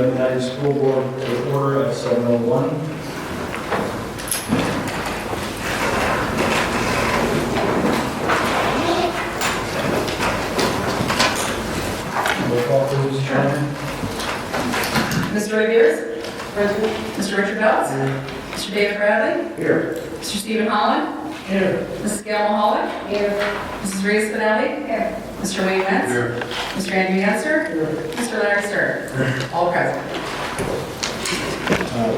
United School Board to order at 7:01. Roll call, please, Chairman. Mr. Revere? Present. Mr. Richard Belts? Mr. David Bradley? Here. Mr. Stephen Holland? Here. Mrs. Gail Mahalik? Here. Mrs. Rhea Spinelli? Here. Mr. Wayne Wentz? Here. Mr. Andrew Yancer? Here. Mr. Larry Stern? All present.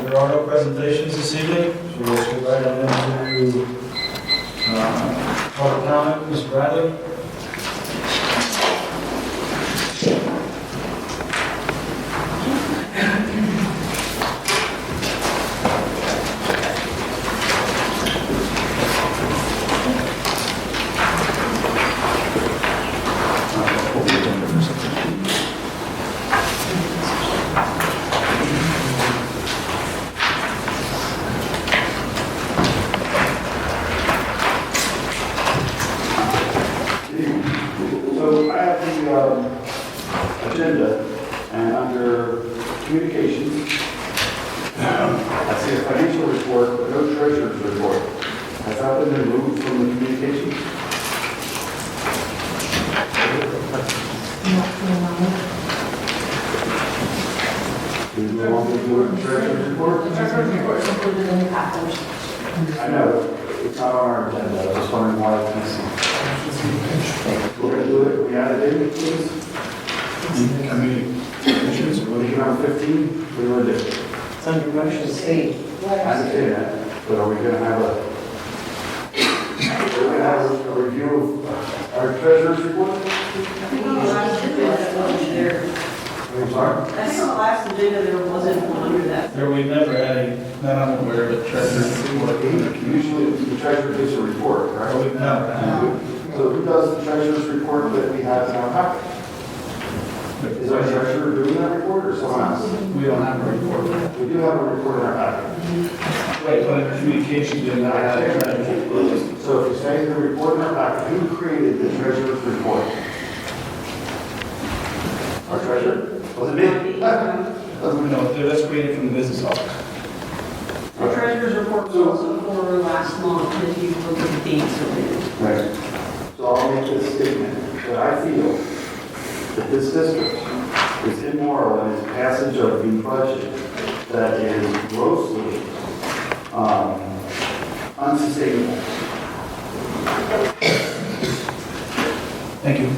There are no presentations this evening, so we'll go right on into public comment. Mr. Bradley? So I have the agenda, and under communications, I see a financial report, but no treasurer's report. Has that been removed from the communications? Do you no longer do a treasurer's report? The treasurer's report is included in the package. I know, it's not on our agenda, I was just wondering why it's missing. We're going to do it, we add it in, please. We're looking on 15, what do you want to do? It's under motion C. I understand that, but are we going to have a review of our treasurer's report? I'm sorry? I think on the last agenda there wasn't one under that. There, we never had any, not I'm aware of a treasurer's report. Usually the treasurer gives a report, right? We've never had. So who does the treasurer's report that we have in our packet? Is our treasurer doing that report or someone else? We don't have a report. We do have a report in our packet. Wait, but in communication, did not have a treasurer's report. So if you say the report in our packet, who created the treasurer's report? Our treasurer? Was it me? No, that's created from the business office. The treasurer's report was also for last month, if you look at the dates of it. Right. So I'll make this statement, that I feel that this district is immoral in its passage of the budget that is grossly unsustainable. Thank you.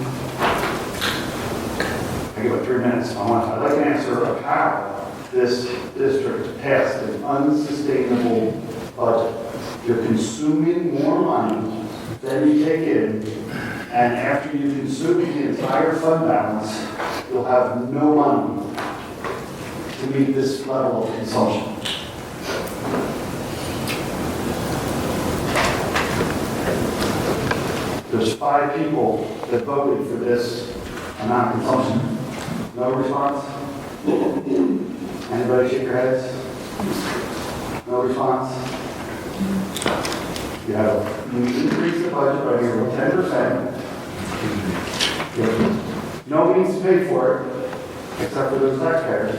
I give it 3 minutes. I'd like an answer of how this district passed an unsustainable budget. You're consuming more money than you take in, and after you consume the entire fund balance, you'll have no money to meet this level of consumption. There's 5 people that voted for this amount of consumption. No response? Anybody shake your heads? No response? You increase the budget by nearly 10%. No means to pay for it, except for those taxpayers,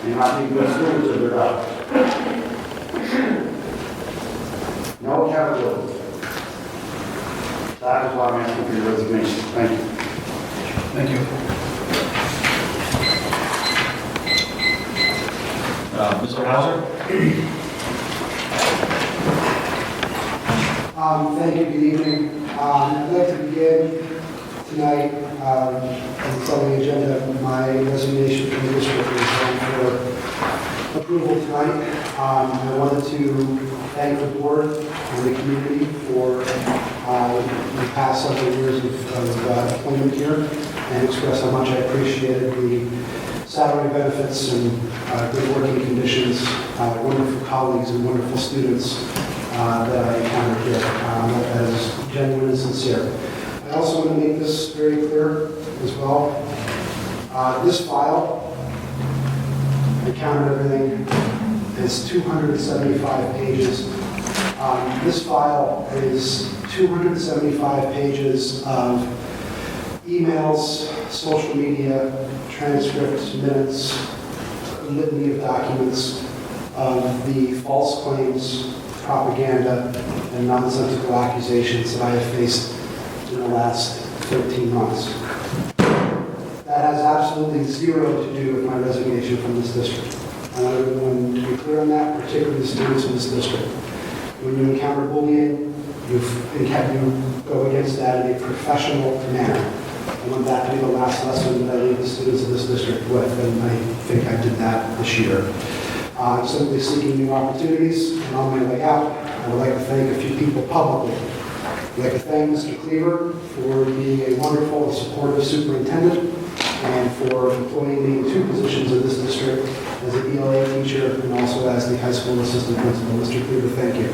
and not being good stewards of their dollars. No accountability. That is why I'm asking for your resignation. Thank you. Thank you. Mr. Hauser? Thank you, good evening. I'd like to begin tonight, as it's on the agenda, my resignation from the district is on for approval tonight. I wanted to thank the board and the community for the past several years of employment here and express how much I appreciated the salary benefits and good working conditions, wonderful colleagues and wonderful students that I encountered here. That is genuine and sincere. I also want to make this very clear as well. This file, I counted everything, is 275 pages. This file is 275 pages of emails, social media, transcripts, minutes, litany of documents of the false claims, propaganda, and nonsensical accusations that I have faced in the last 13 months. That has absolutely zero to do with my resignation from this district. I want everyone to be clear on that, particularly the students in this district. When you encounter bullying, you go against that in a professional manner. I want that to be the last lesson that I leave the students of this district with, and I think I did that this year. I'm simply seeking new opportunities, and on my way out, I would like to thank a few people publicly. I'd like to thank Mr. Cleaver for being a wonderful and supportive superintendent, and for employing me in 2 positions in this district as a ELA teacher and also as the high school assistant principal. Mr. Cleaver, thank you.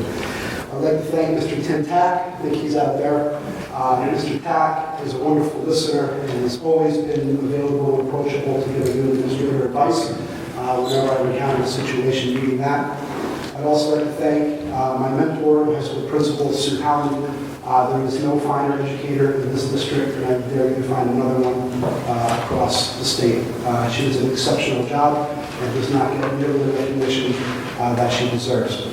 I'd like to thank Mr. Tim Tack. I think he's out there. Mr. Tack is a wonderful listener and has always been available and approachable to give good administrator advice whenever I've encountered a situation needing that. I'd also like to thank my mentor, high school principal, Sue Howland. There is no finer educator in this district, and I dare you to find another one across the state. She does an exceptional job and does not get nearly the recognition that she deserves.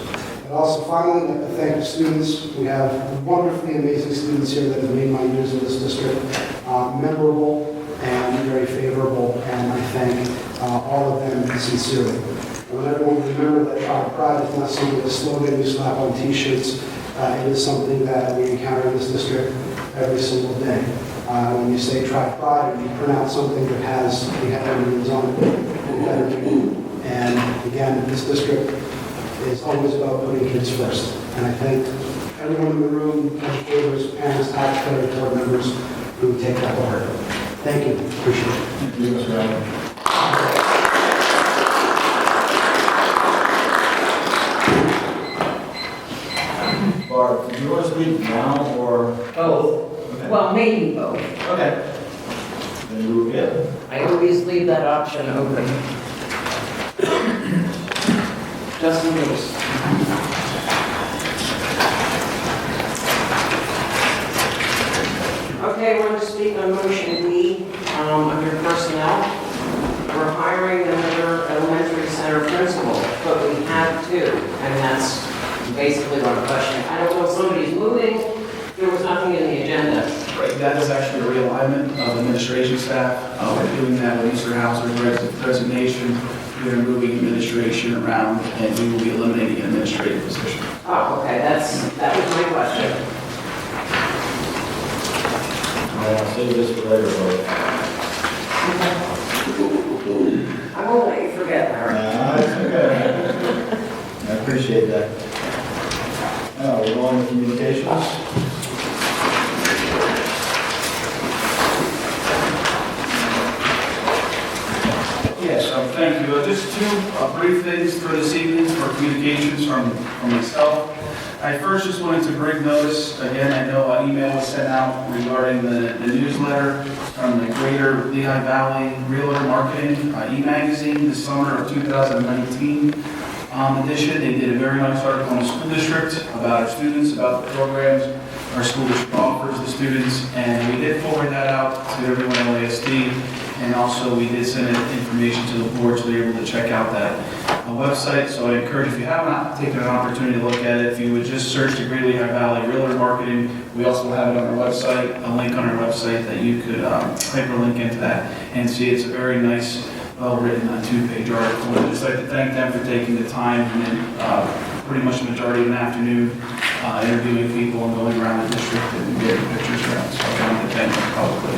And also, finally, I'd like to thank the students. We have wonderfully amazing students here that have made my years in this district memorable and very favorable, and I thank all of them sincerely. I want everyone to remember that Tribe Pride is not simply a slogan we slap on t-shirts. It is something that we encounter in this district every single day. When you say Tribe Pride, you pronounce something that has the headings on it, and again, this district is always about putting kids first. And I thank everyone in the room, educators, parents, taxpayers, board members who take that to heart. Thank you. Appreciate it. Thank you, Mr. Allen. Barb, do you want to speak now or? Both. Okay. Well, maybe both. Okay. Then you will get. I always leave that option open. Just in case. Okay, I want to speak on motion B, under personnel. We're hiring another elementary center principal, but we have 2, and that's basically what I'm questioning. I don't know if somebody's moving, there was nothing in the agenda. Right, that is actually a realignment of administration staff. We're doing that with Mr. Hauser's resignation. We're moving administration around, and we will be eliminating an administrative position. Oh, okay, that was my question. I'll save this for later, but. I won't let you forget, Larry. It's okay. I appreciate that. Now, we're on to communications. Yes, thank you. Just 2 brief things for this evening for communications from myself. I first just wanted to bring notice, again, I know an email was sent out regarding the newsletter from the Greater Lehigh Valley Realtor Marketing e-magazine this summer of 2019 edition. They did a very nice article on the school district about our students, about the programs our school district offers the students, and we did forward that out to everyone at LASD, and also we did send information to the board so they're able to check out that website. So I encourage, if you have not taken an opportunity to look at it, if you would just search the Greater Lehigh Valley Realtor Marketing. We also have it on our website, a link on our website that you could hyperlink into that and see. It's a very nice, well-written 2-page article. And I'd just like to thank them for taking the time and then pretty much the majority of an afternoon interviewing people and going around the district and getting pictures around. So I wanted to thank them publicly.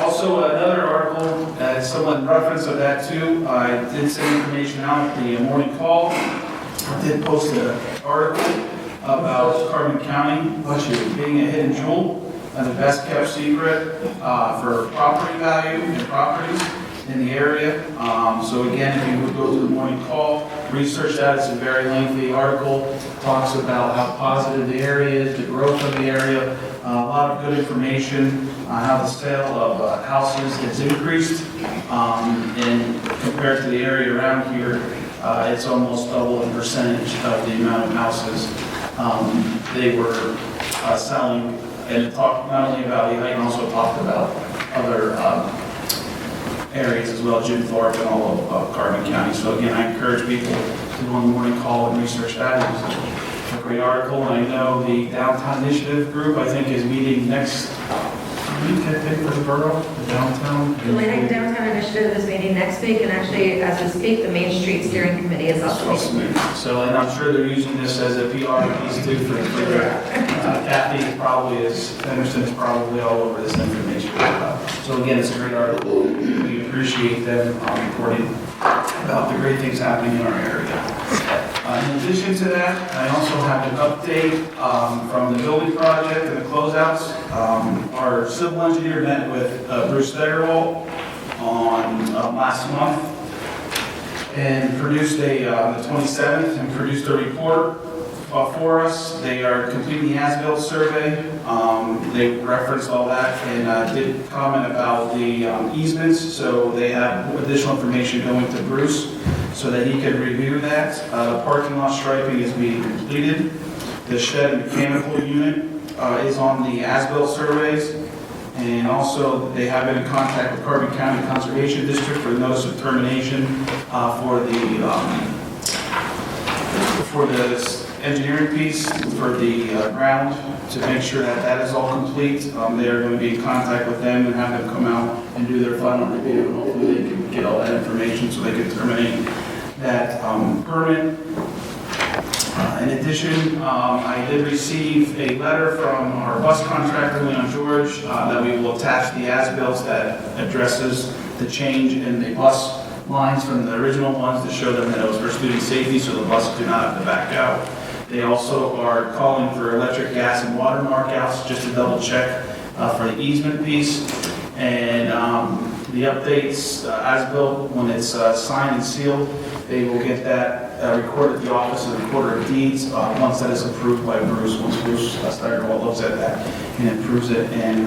Also, another article, somewhat in reference of that too, I did send information out at the morning call. I did post an article about Carbon County being a hidden jewel and the best kept secret for property value and properties in the area. So again, if you would go to the morning call, research that. It's a very lengthy article. Talks about how positive the area is, the growth of the area, a lot of good information on how the sale of houses has increased, and compared to the area around here, it's almost double the percentage of the amount of houses they were selling. And it talked not only about Lehigh, it also talked about other areas as well, Jim Thorpe and all of Carbon County. So again, I encourage people to go on the morning call and research that. It was a great article, and I know the Downtown Initiative group, I think, is meeting next week, I think, for the borough, the downtown. The Atlantic Downtown Initiative is meeting next week, and actually, as we speak, the Main Street Steering Committee is also meeting. So, and I'm sure they're using this as a PR piece too for Kathy probably is, Henderson is probably all over this information. So again, it's a great article. We appreciate them reporting about the great things happening in our area. In addition to that, I also have an update from the building project and the closeouts. Our civil engineer met with Bruce Steigerwald on last month and produced on the 27th, and produced a report for us. They are completing the as-built survey. They referenced all that and did comment about the easements, so they have additional information going to Bruce so that he can review that. The parking lot striping is being completed. The shed and mechanical unit is on the as-built surveys. And also, they have been in contact with Carbon County Conservation District for the notice of termination for the engineering piece for the ground to make sure that that is all complete. They are going to be in contact with them and have them come out and do their final review, and hopefully they can get all that information so they can terminate that permit. In addition, I did receive a letter from our bus contractor, Leon George, that we will attach the as-bills that addresses the change in the bus lines from the original ones to show them that it was for student safety, so the buses do not have to back out. They also are calling for electric, gas, and water markouts just to double check for the easement piece. And the updates, as-built, when it's signed and sealed, they will get that recorded at the Office of the Recorder of Deeds once that is approved by Bruce. Once Bruce Steigerwald looks at that and approves it, and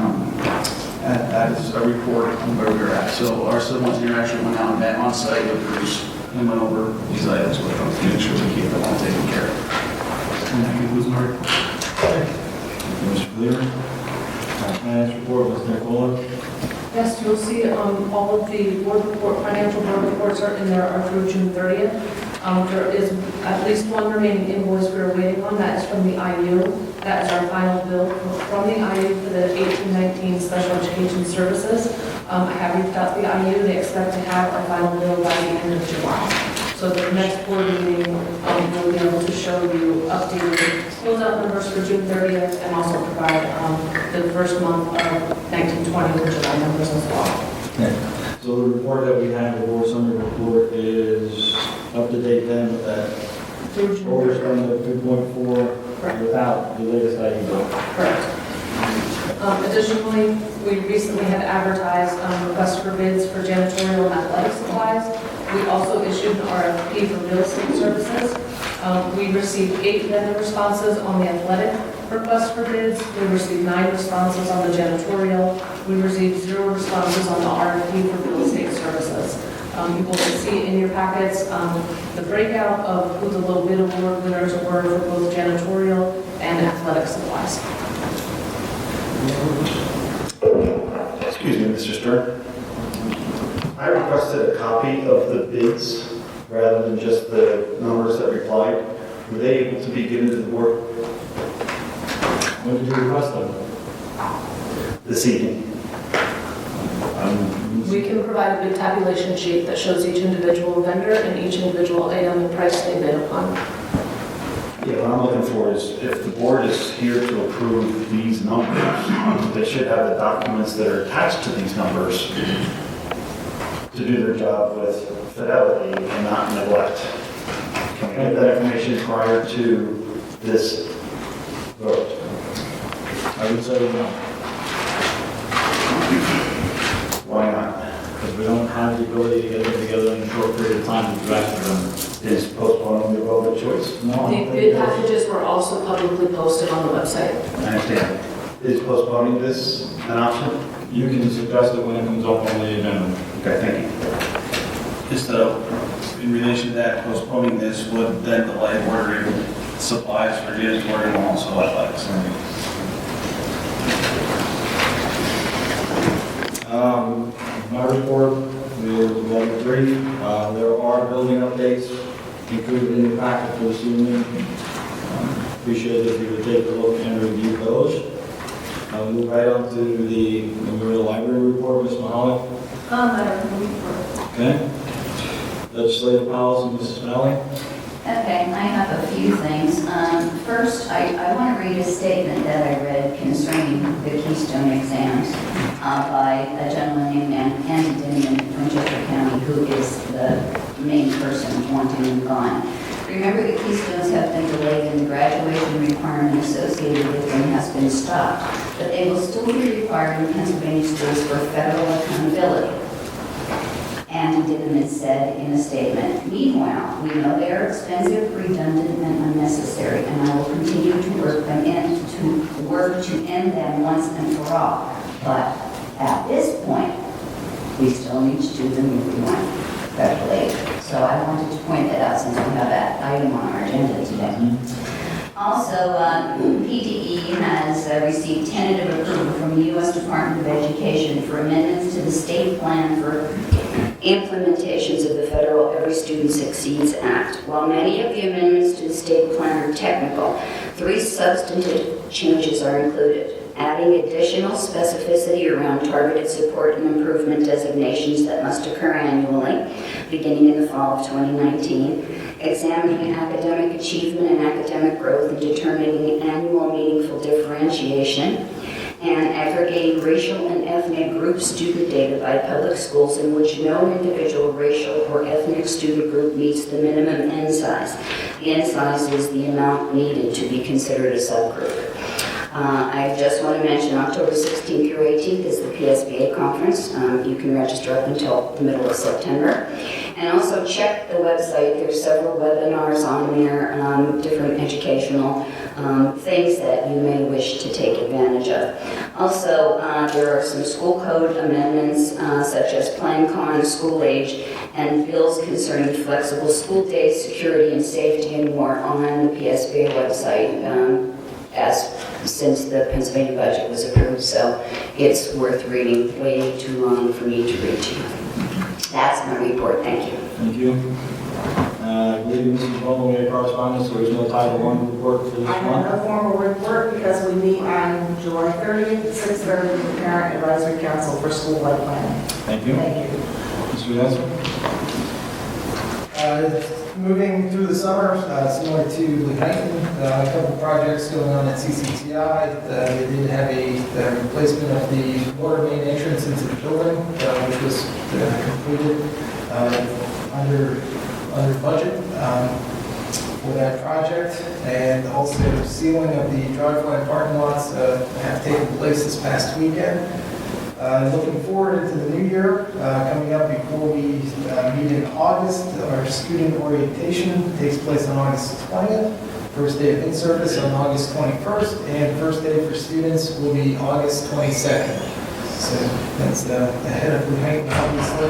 that is a report on where we're at. So our civil engineer actually went out and met on site with Bruce and went over these items with them to make sure we keep them all taken care of. And that concludes my report. Mr. Cleaver. Finance report, Mr. Nicola. Yes, you'll see all of the board report, financial board reports are in there are through June 30th. There is at least one remaining invoice we're waiting on. That is from the IU. That is our final bill from the IU for the 1819 special education services. I have reached out to the IU. They expect to have our final bill by the end of July. So the next board meeting, we'll be able to show you updated closeout numbers for June 30th and also provide the first month of 1920 with July numbers as well. Okay. So the report that we have, the board summary report, is up to date then with that Through June orders 30th. from the 2.4 Correct. without the latest IU bill. Correct. Additionally, we recently had advertised requests for bids for janitorial and athletic supplies. We also issued an RFP for real estate services. We received 8 vendor responses on the athletic request for bids. We received 9 responses on the janitorial. We received 0 responses on the RFP for real estate services. You will see in your packets the breakout of who the low bid award winners were for both janitorial and athletic supplies. Excuse me, Mr. Stern. I requested a copy of the bids rather than just the numbers that replied. Were they able to be given to the board When did you request them? this evening? We can provide a bid tabulation sheet that shows each individual vendor and each individual item and price they bid upon. Yeah, what I'm looking for is if the board is here to approve these numbers, they should have the documents that are attached to these numbers to do their job with fidelity and not neglect. Can we get that information prior to this vote? I would say no, Why not? because we don't have the ability to get them together in a short period of time to draft them. Is postponing the vote of choice? No, I The don't think bid that's- packages were also publicly posted on the website. I understand. Is postponing this an option? You can suggest it when it comes up on the agenda. Okay, thank you. Just in relation to that, postponing this would then delay ordering supplies for janitorial and also athletics. My report, we brief. There are building updates included in the packet for this evening. Appreciate if you would take a look and review those. I'll move right on to the Memorial Library report, Ms. Mahalik. I don't know. Okay. Legislative policy, Mrs. Valley. Okay, I have a few things. First, I want to read a statement that I read concerning the Keystone exams by a gentleman named Andy Diniman from Chester County, who is the main person wanting them gone. Remember, the Keystones have been delayed and the graduation requirement associated with them has been stopped, but they will still be required in Pennsylvania schools for federal accountability. Andy Diniman said in a statement, "Meanwhile, we know they are expensive, redundant, and unnecessary, and I will continue to work to end them once and for all. But at this point, we still need to do them if we want federal aid." So I wanted to point that out since we have that item on our agenda today. Also, PDE has received tentative approval from the U.S. Department of Education for amendments to the state plan for implementations of the federal Every Student Succeeds Act. While many of the amendments to the state plan are technical, 3 substantive changes are included: adding additional specificity around targeted support and improvement designations that must occur annually, beginning in the fall of 2019, examining academic achievement and academic growth and determining annual meaningful differentiation, and aggregating racial and ethnic group student data by public schools in which no individual racial or ethnic student group meets the minimum N size. The N size is the amount needed to be considered a subgroup. I just want to mention October 16th through 18th is the PSBA conference. You can register up until the middle of September. And also check the website. There's several webinars on there, different educational things that you may wish to take advantage of. Also, there are some school code amendments such as PlanCon, school age, and bills concerning flexible school days, security and safety, and more on the PSBA website. Since the Pennsylvania budget was approved, so it's worth reading, way too long for me to read to you. That's my report, thank you. Thank you. I believe Mrs. Bowman, we had correspondence, so there's no Title I report for this I month. have no formal report because we meet on July 30th at 6:30 with the Parent Advisory Council for school-wide planning. Thank you. Thank you. Mr. Yancy? Moving through the summer, similar to Lehighton, a couple of projects going on at CCTI. They did have a replacement of the water main entrance into the building, which was completed under budget for that project. And also sealing of the driveway and parking lots have taken place this past weekend. Looking forward into the new year, coming up before we meet in August, our student orientation takes place on August 20th, first day of in-service on August 21st, and first day for students will be August 22nd. So that's ahead of Lehighton, obviously.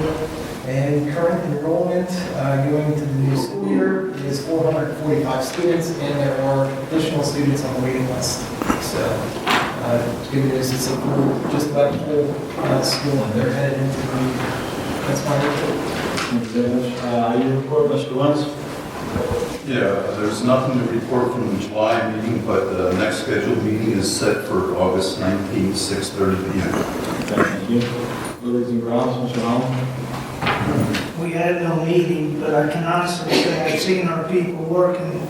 And current enrollment going into the new school year is 445 students, and there are additional students on the waiting list. So good news, it's a full, just about a full school that they're headed into the new year. That's my report. Thank you very much. Your report, Mr. Wentz? Yeah, there's nothing to report from the July meeting, but the next scheduled meeting is set for August 19th, 6:30 p.m. Thank you. Buildings and grounds, Mr. Holland? We had no meeting, but I can honestly say I've seen our people working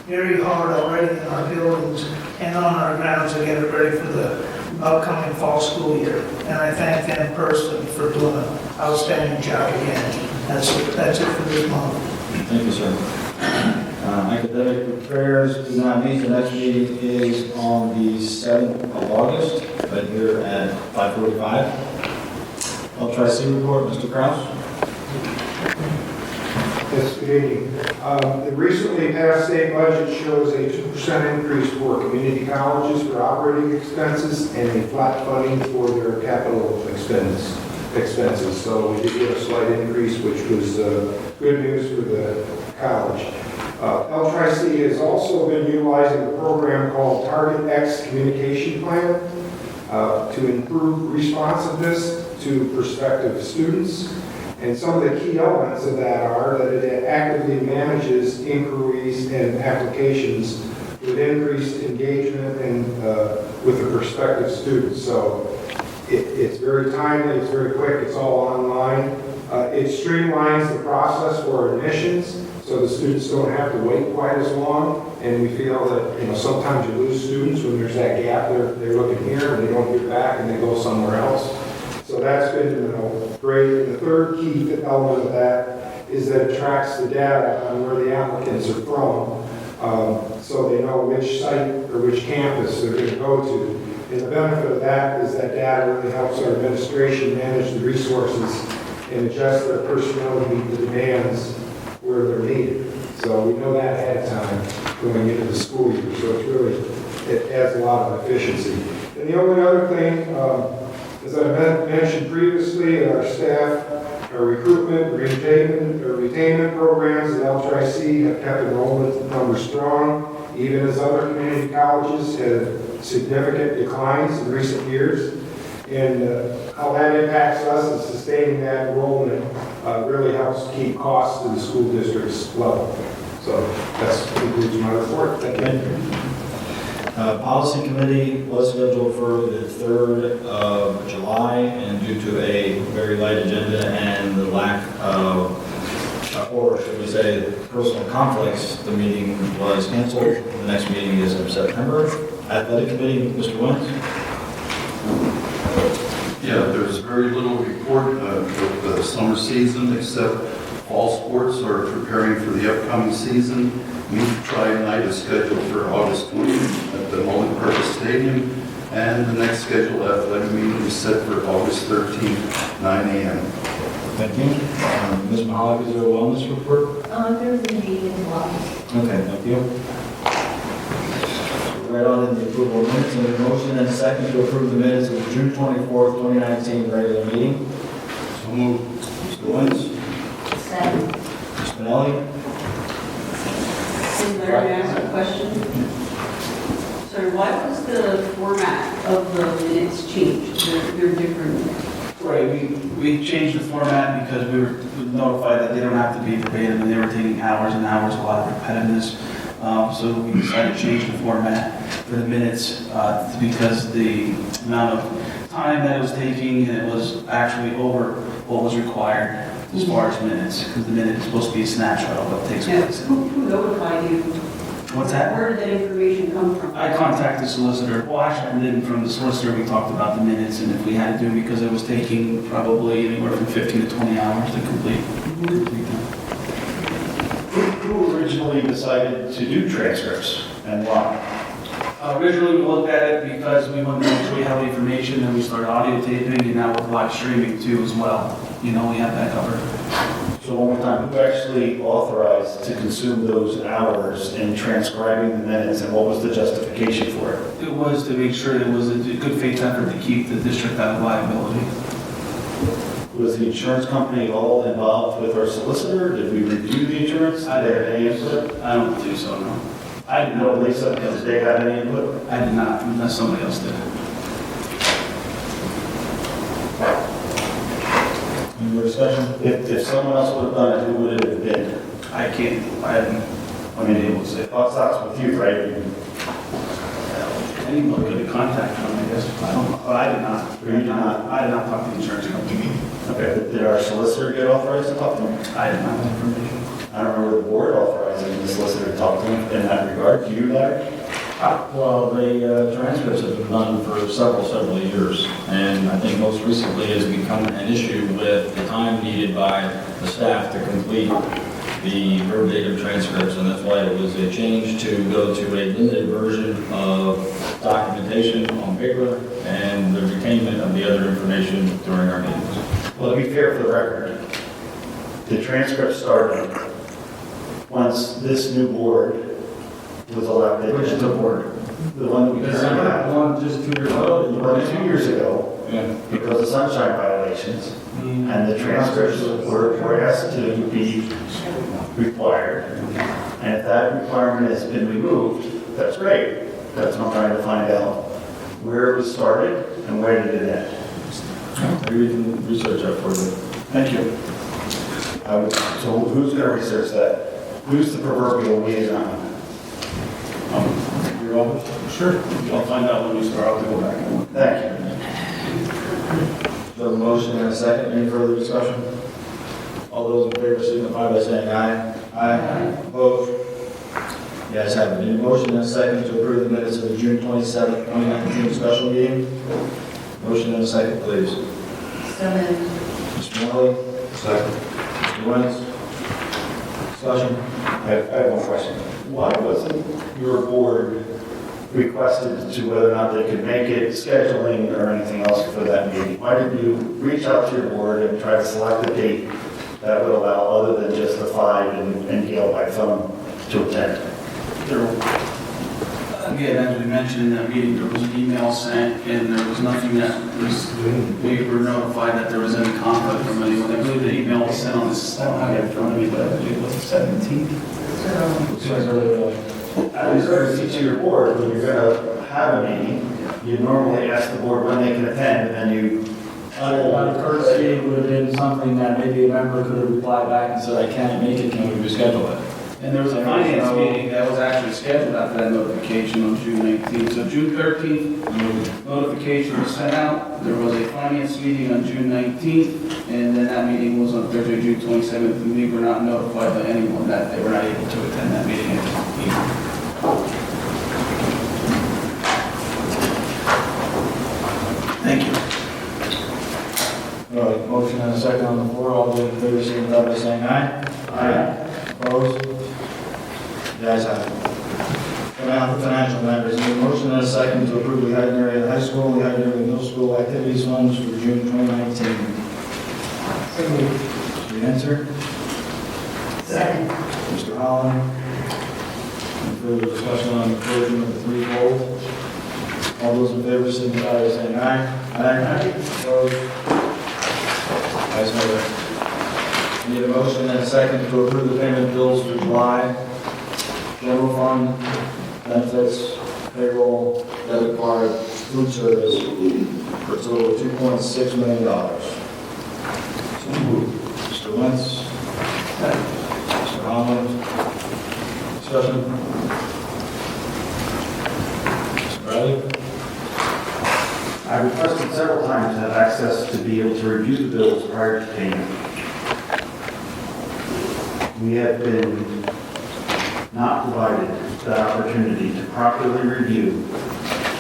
very hard already in our buildings and on our grounds to get it ready for the upcoming fall school year. And I thank them personally for doing an outstanding job again. That's it for this month. Thank you, sir. Academic affairs do not meet. The next meeting is on the 7th of August, right here at 5:45. LTRC report, Mr. Kraus? Yes, good evening. The recently passed state budget shows a 2% increase for community colleges for operating expenses and a flat funding for their capital expenses. So we did get a slight increase, which was good news for the college. LTRC has also been utilizing a program called Target X Communication Plan to improve responsiveness to prospective students. And some of the key elements of that are that it actively manages inquiries and applications with increased engagement and with the prospective students. So it's very timely, it's very quick, it's all online. It streamlines the process for admissions, so the students don't have to wait quite as long. And we feel that, sometimes you lose students when there's that gap. They're looking here and they don't get back and they go somewhere else. So that's been, great. And the third key element of that is that it tracks the data on where the applicants are from, so they know which site or which campus they're going to go to. And the benefit of that is that data really helps our administration manage the resources and adjust their personnel to meet the demands where they're needed. So we know that ahead of time going into the school year. So it's really, it adds a lot of efficiency. And the only other thing, as I mentioned previously, our staff, our recruitment, retainment programs at L-TRI-C have kept enrollment numbers strong, even as other community colleges have significant declines in recent years. And how that impacts us and sustaining that enrollment really helps keep costs to the school district's level. So that concludes my report. Thank you. Policy Committee was scheduled for the 3rd of July, and due to a very light agenda and the lack of, or should we say, personal conflicts, the meeting was canceled. The next meeting is in September. Athletic Committee, Mr. Wentz? Yeah, there's very little report with the summer season, except all sports are preparing for the upcoming season. Meet Try Night is scheduled for August 20th at the Multi-Purpose Stadium, and the next scheduled athletic meeting is set for August 13th, 9 a.m. Thank you. Ms. Mahalik, is there a wellness report? There's a meeting as well. Okay, thank you. Right on in the approval of minutes, and a motion and a second to approve the minutes of the June 24th, 2019 regular meeting. So moved. Mr. Wentz? Second. Ms. Spinelli? Larry, may I ask a question? So why was the format of the minutes changed? They're different. Right, we changed the format because we were notified that they don't have to be verbatim, and they were taking hours and hours, a lot of repetitiveness. So we decided to change the format for the minutes because the amount of time that it was taking, and it was actually over what was required as far as minutes, because the minute is supposed to be a snapshot of what takes place. Who notified you? What's that? Where did that information come from? I contacted the solicitor. Well, actually, I didn't. From the solicitor, we talked about the minutes and if we had to do it, because it was taking probably anywhere from 15 to 20 hours to complete them. Who originally decided to do transcripts and why? Originally, we looked at it because we wanted to make sure we have the information, and we started audio taping, and now we're live streaming too as well. We have that covered. So one more time, who actually authorized to consume those hours in transcribing the minutes, and what was the justification for it? It was to make sure it was a good faith effort to keep the district out of liability. Was the insurance company all involved with our solicitor? Did we review the insurance? Did they have any input? I don't think so, no. I did No, not. Lisa, did they have any input? I did not, unless somebody else did. Any more discussion? If someone else would have done it, who would it have been? I haven't been able to say. Thought stops with you, right? Anyone could have contacted them, I guess. I don't know. But I did not. You did not? I did not talk to the insurance company. Okay, did our solicitor get authorized to talk to him? I did not have information. I don't remember the board authorizing the solicitor to talk to him in that regard. Do you, Larry? Well, the transcripts have been done for several years, and I think most recently has become an issue with the time needed by the staff to complete the verbatim transcripts, and that's why it was a change to go to a limited version of documentation on paper and the retainment of the other information during our meetings. Well, to be fair for the record, the transcript started once this new board was elected. Which is the board? The one that we currently have. One just 2 years ago. The one 2 years ago, Yeah. because of sunshine violations, and the transcripts were asked to be required. And if that requirement has been removed, that's great. That's what I'm trying to find out, where it was started and where did it end. We can research that for you. Thank you. So who's going to research that? Who's the proverbial liaison? Your office? Sure. I'll find out when we start. I'll have to go back and look. Thank you. So a motion and a second, any further discussion? All those in favor signify by saying aye. Aye. Opposed? The ayes have it. Need a motion and a second to approve the minutes of the June 27th, 2019 special meeting. Motion and a second, please. So moved. Mr. Morley? Second. Mr. Wentz? Discussion? I have one question. Why wasn't your board requested to whether or not they could make it, scheduling or anything else for that meeting? Why didn't you reach out to your board and try to select a date that would allow other than just the 5 and Gail by phone to attend? Again, as we mentioned in that meeting, there was an email sent, and there was nothing that was, we were notified that there was any conflict from anyone. I believe the email was sent on this, I don't have it in front of me, but I believe it was the 17th. As courtesy to your board, when you're going to have a meeting, you normally ask the board when they can attend, and then you... Out of courtesy, it would have been something that maybe a member could have replied back and said, I can't make it, can we reschedule it? And there was a finance meeting that was actually scheduled after that notification on June 19th. So June 13th, notification was sent out. There was a finance meeting on June 19th, and then that meeting was on Thursday, June 27th, and we were not notified by anyone that they were not able to attend that meeting. Thank you. All right, motion and a second on the floor. All those in favor signify by saying aye. Aye. Opposed? The ayes have it. Going on to financial matters, need a motion and a second to approve the Hyden Area High School, the Hyden Area Middle School activities funds for June 2019. Mr. Answer? Second. Mr. Holland? Any further discussion on the version of the threefold? All those in favor signify by saying aye. Aye. Opposed? Ayes have it. Need a motion and a second to approve the payment of bills for July. General fund, benefits, payroll, debit card, food service, for a total of $2.6 million. So moved. Mr. Wentz? Mr. Holland? Discussion? Mr. Bradley? I requested several times to have access to be able to review the bills prior to payment. We have been not provided that opportunity to properly review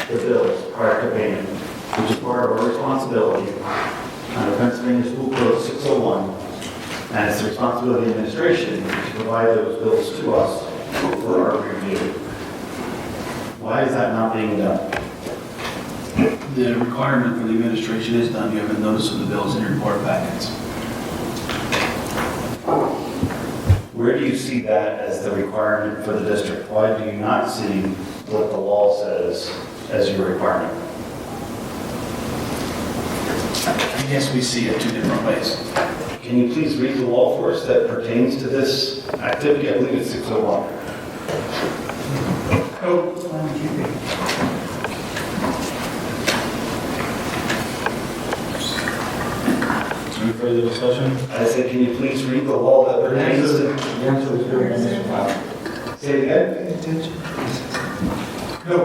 the bills prior to payment, which is part of our responsibility under Pennsylvania School Code 601, and it's the responsibility of the administration to provide those bills to us for our review. Why is that not being done? The requirement for the administration is done. You have a notice of the bills in your board packets. Where do you see that as the requirement for the district? Why do you not see what the law says as your requirement? I guess we see it 2 different ways. Can you please read the law for us that pertains to this activity? I believe it's 601. Any further discussion? I said, can you please read the law that pertains to... The answer is here, Mr. Fowler. Say it again? Pay attention. No.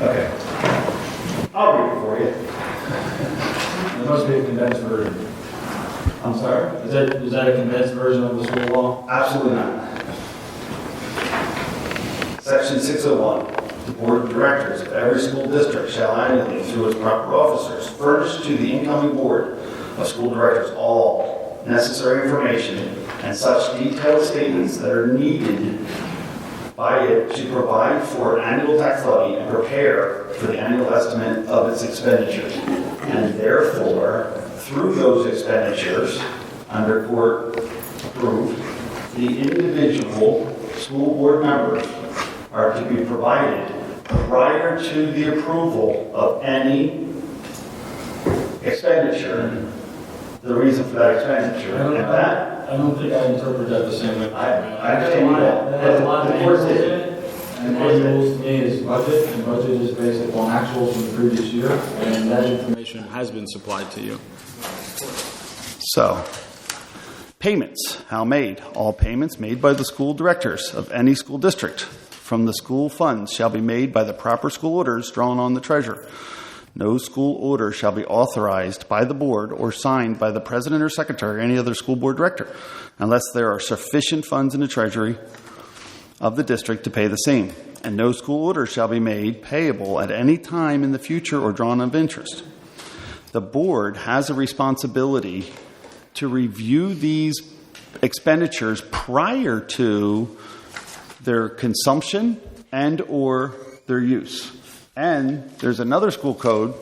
Okay. I'll read it for you. There must be a condensed version. I'm sorry? Is that a condensed version of the school law? Absolutely not. Section 601. The Board of Directors of every school district shall annually, through its proper officers, furnish to the incoming Board of School Directors all necessary information and such detailed statements that are needed by it to provide for annual tax levy and prepare for the annual estimate of its expenditures. And therefore, through those expenditures, under court approved, the individual school board members are to be provided prior to the approval of any expenditure, the reason for that expenditure. And that, I don't think I interpret that the same way. I understand you don't. That has a lot of The court angles in did. it. And what rules to me is budget, and budget is based upon actuals from the previous year, and that information has been supplied to you. So, Payments, how made? All payments made by the school directors of any school district from the school funds shall be made by the proper school orders drawn on the treasurer. No school order shall be authorized by the board or signed by the president or secretary or any other school board director unless there are sufficient funds in the treasury of the district to pay the same. And no school order shall be made payable at any time in the future or drawn of interest. The board has a responsibility to review these expenditures prior to their consumption and or their use. And there's another school code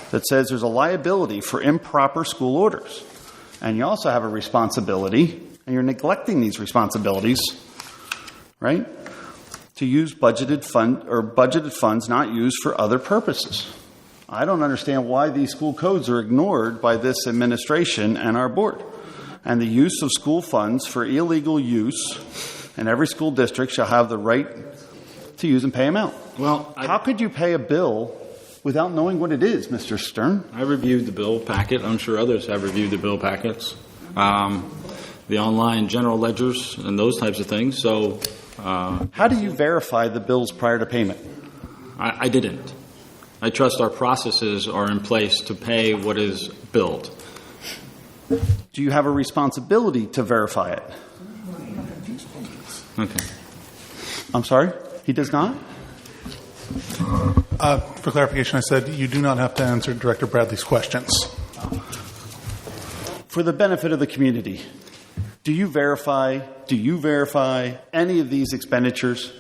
that says there's a liability for improper school orders. And you also have a responsibility, and you're neglecting these responsibilities, right, to use budgeted funds not used for other purposes. I don't understand why these school codes are ignored by this administration and our board. And the use of school funds for illegal use, and every school district shall have the right to use and pay them out. Well, how could you pay a bill without knowing what it is, Mr. Stern? I reviewed the bill packet. I'm sure others have reviewed the bill packets, the online general ledgers, and those types of things. So, how do you verify the bills prior to payment? I didn't. I trust our processes are in place to pay what is billed. Do you have a responsibility to verify it? Okay. I'm sorry? He does not? For clarification, I said you do not have to answer Director Bradley's questions. For the benefit of the community, do you verify any of these expenditures?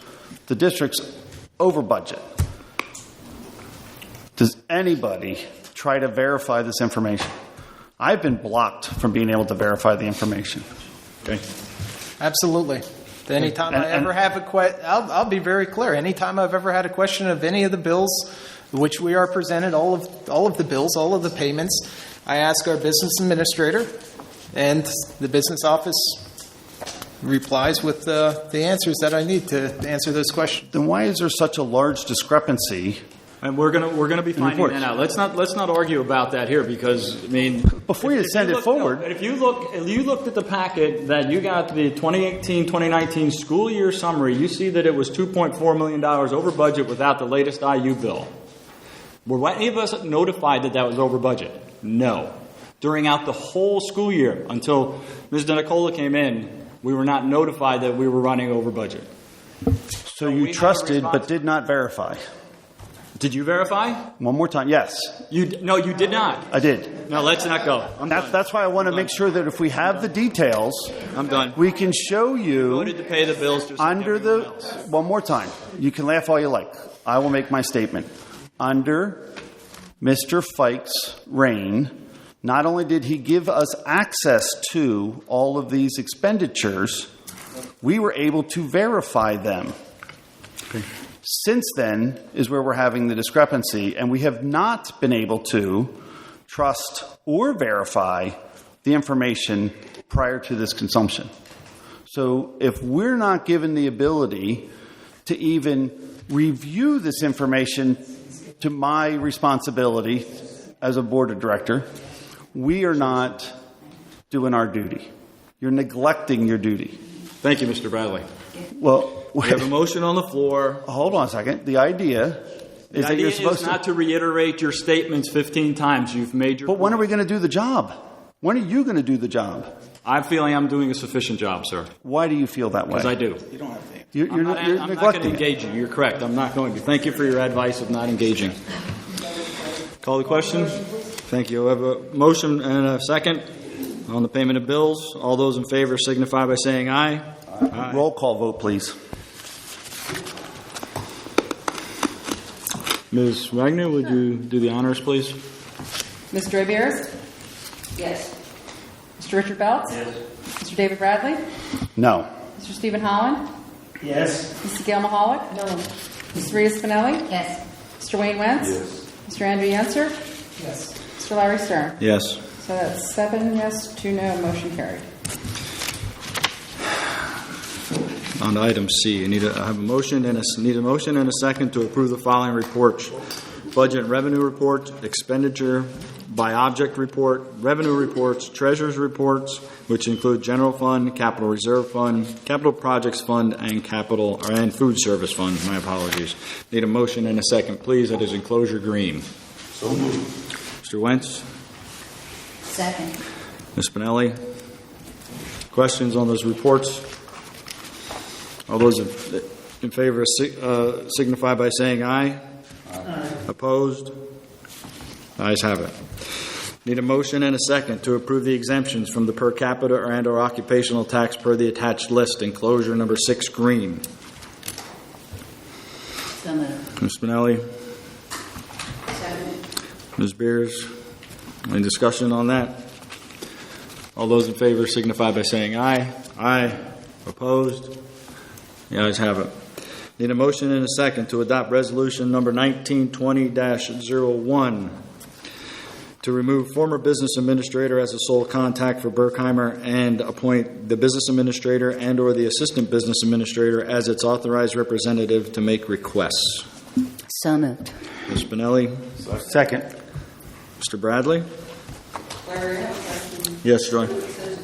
The district's over budget. Does anybody try to verify this information? I've been blocked from being able to verify the information. Okay. Absolutely. Anytime I ever have a question, I'll be very clear. Anytime I've ever had a question of any of the bills, which we are presented, all of the bills, all of the payments, I ask our business administrator, and the business office replies with the answers that I need to answer those questions. Then why is there such a large discrepancy? And we're gonna be finding that out. Let's not argue about that here, because I mean, before you send it forward, if you looked at the packet that you got, the 2018-2019 school year summary, you see that it was $2.4 million over budget without the latest IU bill. Were any of us notified that was over budget? No. Out the whole school year until Ms. DeNicola came in, we were not notified that we were running over budget. So you trusted but did not verify. Did you verify? One more time, yes. No, you did not. I did. No, let's not go. That's why I want to make sure that if we have the details, I'm done. We can show you. Voted to pay the bills just under the. One more time. You can laugh all you like. I will make my statement. Under Mr. Fike's reign, not only did he give us access to all of these expenditures, we were able to verify them. Okay. Since then is where we're having the discrepancy, and we have not been able to trust or verify the information prior to this consumption. So if we're not given the ability to even review this information to my responsibility as a board of director, we are not doing our duty. You're neglecting your duty. Thank you, Mr. Bradley. Well, we have a motion on the floor. Hold on a second. The idea is that you're supposed not to reiterate your statements 15 times. You've made your. But when are we going to do the job? When are you going to do the job? I'm feeling I'm doing a sufficient job, sir. Why do you feel that way? Because I do. You don't have to. You're I'm not going to engage you. You're correct. I'm not going to. Thank you for your advice of not engaging. Call the question. Thank you. I have a motion and a second on the payment of bills. All those in favor signify by saying aye. Aye. Roll call vote, please. Ms. Wagner, would you do the honors, please? Mr. Ramirez? Yes. Mr. Richard Beltz? Yes. Mr. David Bradley? No. Mr. Stephen Holland? Yes. Mrs. Gail Mahalik? No. Mrs. Rita Spinelli? Yes. Mr. Wayne Wentz? Yes. Mr. Andrew Yenser? Yes. Mr. Larry Stern? Yes. So that's 7 yes, 2 no, motion carried. On to item C, I have a motion and a second to approve the following reports: budget and revenue report, expenditure by object report, revenue reports, treasurer's reports, which include general fund, capital reserve fund, capital projects fund, and food service fund. My apologies. Need a motion and a second, please. That is enclosure green. So moved. Mr. Wentz? Second. Ms. Spinelli? Questions on those reports? All those in favor signify by saying aye. Aye. Opposed? Ayes have it. Need a motion and a second to approve the exemptions from the per capita or occupational tax per the attached list, enclosure number 6 green. So moved. Ms. Spinelli? Second. Ms. Beers? Any discussion on that? All those in favor signify by saying aye. Aye. Opposed? The ayes have it. Need a motion and a second to adopt resolution number 1920-01 to remove former business administrator as a sole contact for Berkheimer and appoint the business administrator and or the assistant business administrator as its authorized representative to make requests. So moved. Ms. Spinelli? Second. Mr. Bradley? Larry, I have a question. Yes, Joy. It says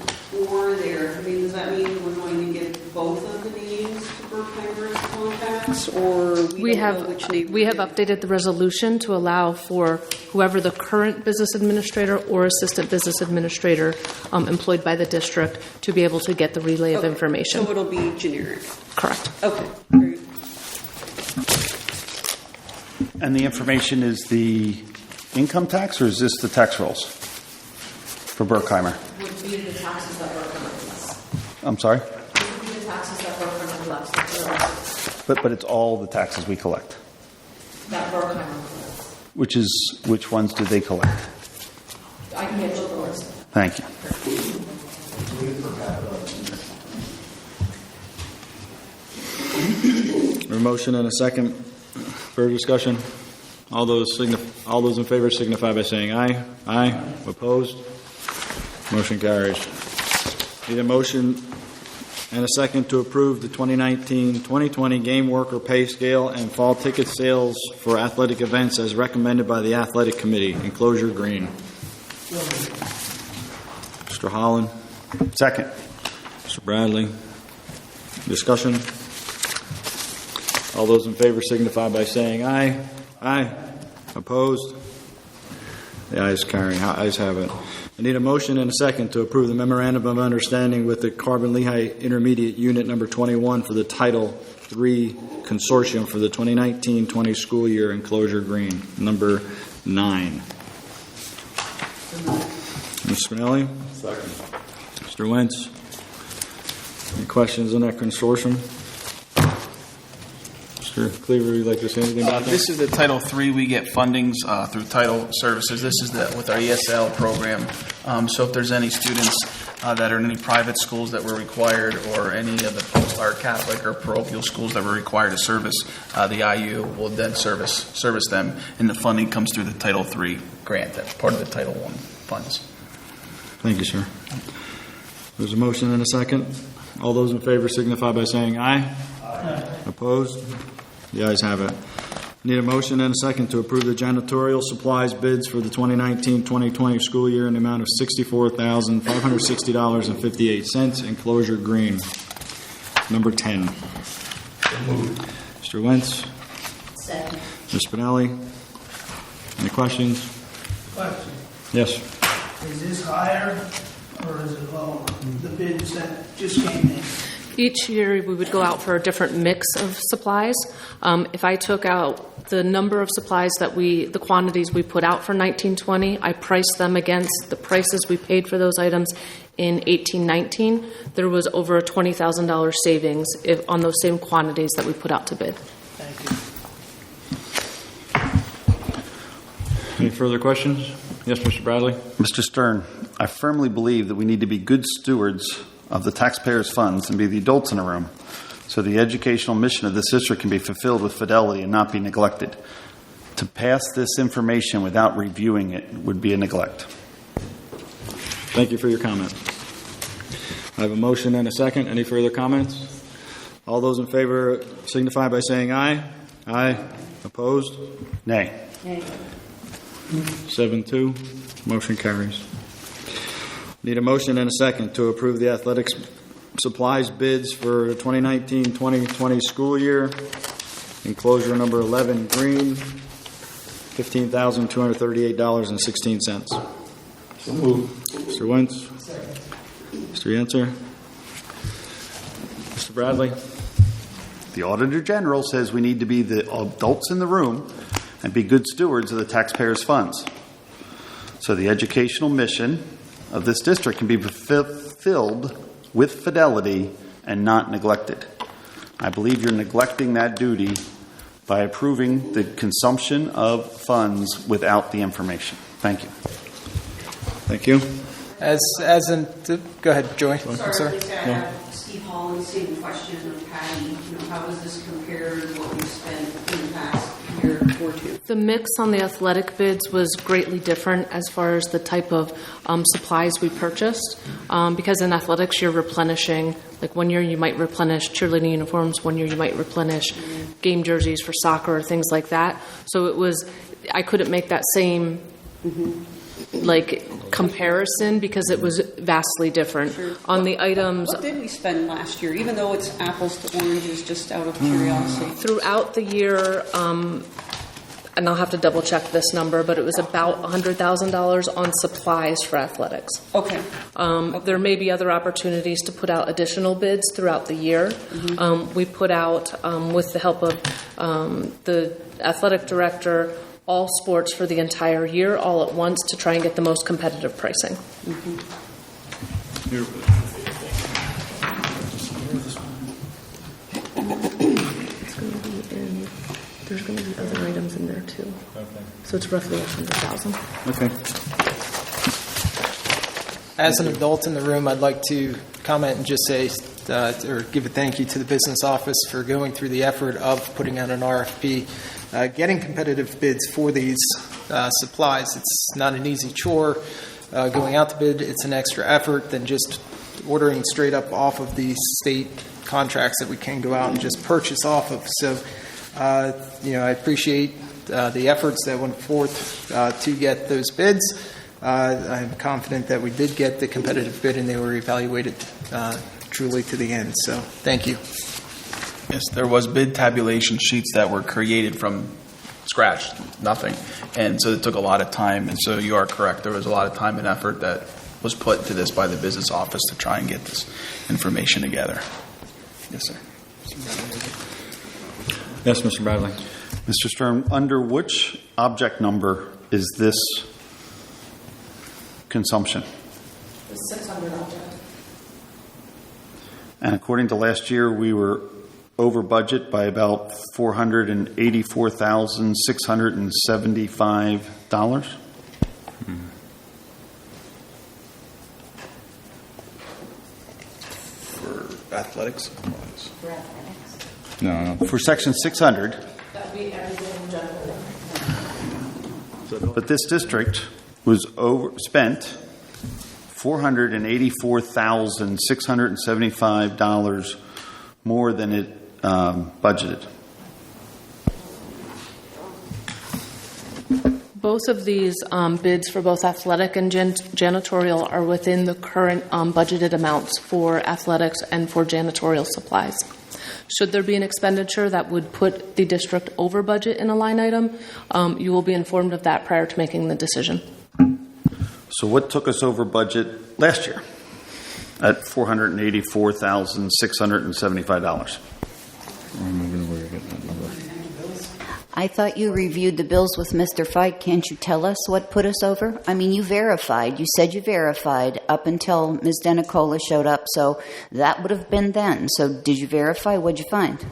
"or" there. I mean, does that mean we're going to give both of the names to Berkheimer's contacts, or we don't know which name? We have updated the resolution to allow for whoever the current business administrator or assistant business administrator employed by the district to be able to get the relay of information. So it'll be generic. Correct. Okay, great. And the information is the income tax, or is this the tax rolls for Berkheimer? Would be the taxes that Berkheimer collects. I'm sorry? Would be the taxes that Berkheimer collects. But it's all the taxes we collect. That Berkheimer collects. Which ones do they collect? I can get you the list. Thank you. A motion and a second. Further discussion? All those in favor signify by saying aye. Aye. Opposed? Motion carries. Need a motion and a second to approve the 2019-2020 game worker pay scale and fall ticket sales for athletic events as recommended by the athletic committee. Enclosure green. Mr. Holland? Second. Mr. Bradley? Discussion? All those in favor signify by saying aye. Aye. Opposed? The ayes carry. Ayes have it. I need a motion and a second to approve the memorandum of understanding with the Carbon Lehigh Intermediate Unit number 21 for the Title III Consortium for the 2019-20 school year. Enclosure green. Number 9. Ms. Spinelli? Second. Mr. Wentz? Any questions on that consortium? Mr. Cleaver, would you like to say anything about that? This is the Title III. We get fundings through Title Services. This is with our ESL program. So if there's any students that are in any private schools that were required, or any of the our Catholic or parochial schools that were required to service, the IU will then service them, and the funding comes through the Title III grant. That's part of the Title I funds. Thank you, sir. There's a motion and a second. All those in favor signify by saying aye. Aye. Opposed? The ayes have it. Need a motion and a second to approve the janitorial supplies bids for the 2019-2020 school year in the amount of $64,560.58. Enclosure green. Number 10. Mr. Wentz? Second. Ms. Spinelli? Any questions? Question. Yes. Is this higher or is it lower? The bids that just came in? Each year, we would go out for a different mix of supplies. If I took out the number of supplies the quantities we put out for 1920, I priced them against the prices we paid for those items in 1819. There was over a $20,000 savings on those same quantities that we put out to bid. Thank Any you. further questions? Yes, Mr. Bradley? Mr. Stern, I firmly believe that we need to be good stewards of the taxpayers' funds and be the adults in a room so the educational mission of this district can be fulfilled with fidelity and not be neglected. To pass this information without reviewing it would be a neglect. Thank you for your comment. I have a motion and a second. Any further comments? All those in favor signify by saying aye. Aye. Opposed? Nay. Nay. 7-2. Motion carries. Need a motion and a second to approve the athletics supplies bids for the 2019-2020 school year. Enclosure number 11, green, $15,238.16. So moved. Mr. Wentz? Mr. Yancer? Mr. Bradley? The Auditor General says we need to be the adults in the room and be good stewards of the taxpayers' funds. So the educational mission of this district can be fulfilled with fidelity and not neglected. I believe you're neglecting that duty by approving the consumption of funds without the information. Thank you. Thank you. Go ahead, Joy. Sorry, Lisa, I have Steve Holland, same question of Patty. How does this compare to what we've spent in the past year or two? The mix on the athletic bids was greatly different as far as the type of supplies we purchased. Because in athletics, you're replenishing, like one year you might replenish cheerleading uniforms, one year you might replenish game jerseys for soccer or things like that. So I couldn't make that same comparison because it was vastly different. Sure. On the items... What did we spend last year, even though it's apples to oranges, just out of curiosity? Throughout the year, and I'll have to double check this number, but it was about $100,000 on supplies for athletics. Okay. There may be other opportunities to put out additional bids throughout the year. We put out, with the help of the athletic director, all sports for the entire year, all at once, to try and get the most competitive pricing. There's going to be other items in there too. Okay. So it's roughly $100,000. Okay. As an adult in the room, I'd like to comment and just say, or give a thank you to the business office for going through the effort of putting out an RFP, getting competitive bids for these supplies. It's not an easy chore. Going out to bid, it's an extra effort than just ordering straight up off of the state contracts that we can go out and just purchase off of. So, I appreciate the efforts that went forth to get those bids. I'm confident that we did get the competitive bid and they were evaluated truly to the end. So, thank you. Yes, there was bid tabulation sheets that were created from scratch, nothing. And so it took a lot of time. And so you are correct. There was a lot of time and effort that was put into this by the business office to try and get this information together. Yes, sir. Yes, Mr. Bradley. Mr. Stern, under which object number is this consumption? The 600 object. And according to last year, we were over budget by about $484,675. For athletics supplies. For athletics. No. For section 600. That would be everything in general. But this district was spent $484,675 more than it budgeted. Both of these bids for both athletic and janitorial are within the current budgeted amounts for athletics and for janitorial supplies. Should there be an expenditure that would put the district over budget in a line item, you will be informed of that prior to making the decision. So what took us over budget last year at $484,675? I thought you reviewed the bills with Mr. Fike. Can't you tell us what put us over? I mean, you verified. You said you verified up until Ms. Denicola showed up, so that would have been then. So did you verify? What'd you find?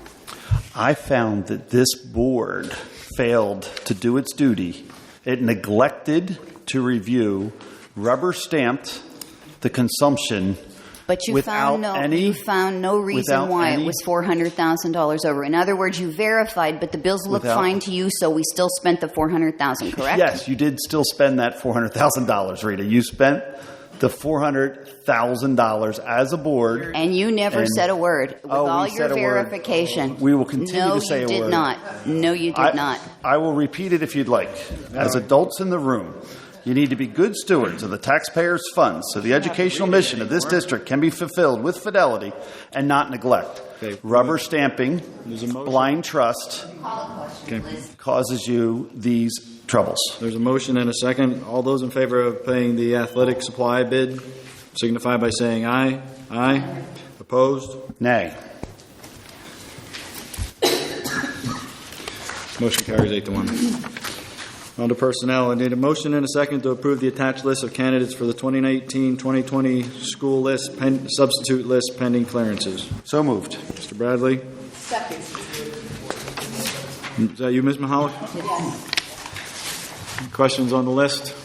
I found that this board failed to do its duty. It neglected to review, rubber-stamped the consumption. But you found no reason why it was $400,000 over. In other words, you verified, but the bills looked fine to you, so we still spent the $400,000, correct? Yes, you did still spend that $400,000, Rita. You spent the $400,000 as a board. And you never said a word. With all your verification. We will continue to say a word. No, you did not. No, you did not. I will repeat it if you'd like. As adults in the room, You need to be good stewards of the taxpayers' funds so the educational mission of this district can be fulfilled with fidelity and not neglect. Rubber stamping, blind trust causes you these troubles. There's a motion and a second. All those in favor of paying the athletic supply bid signify by saying aye. Aye. Opposed? Nay. Motion carries 8-1. On to personnel, I need a motion and a second to approve the attached list of candidates for the 2019-2020 school list, substitute list pending clearances. So moved. Mr. Bradley? Second. Is that you, Ms. Mahalik? Yes. Questions on the list?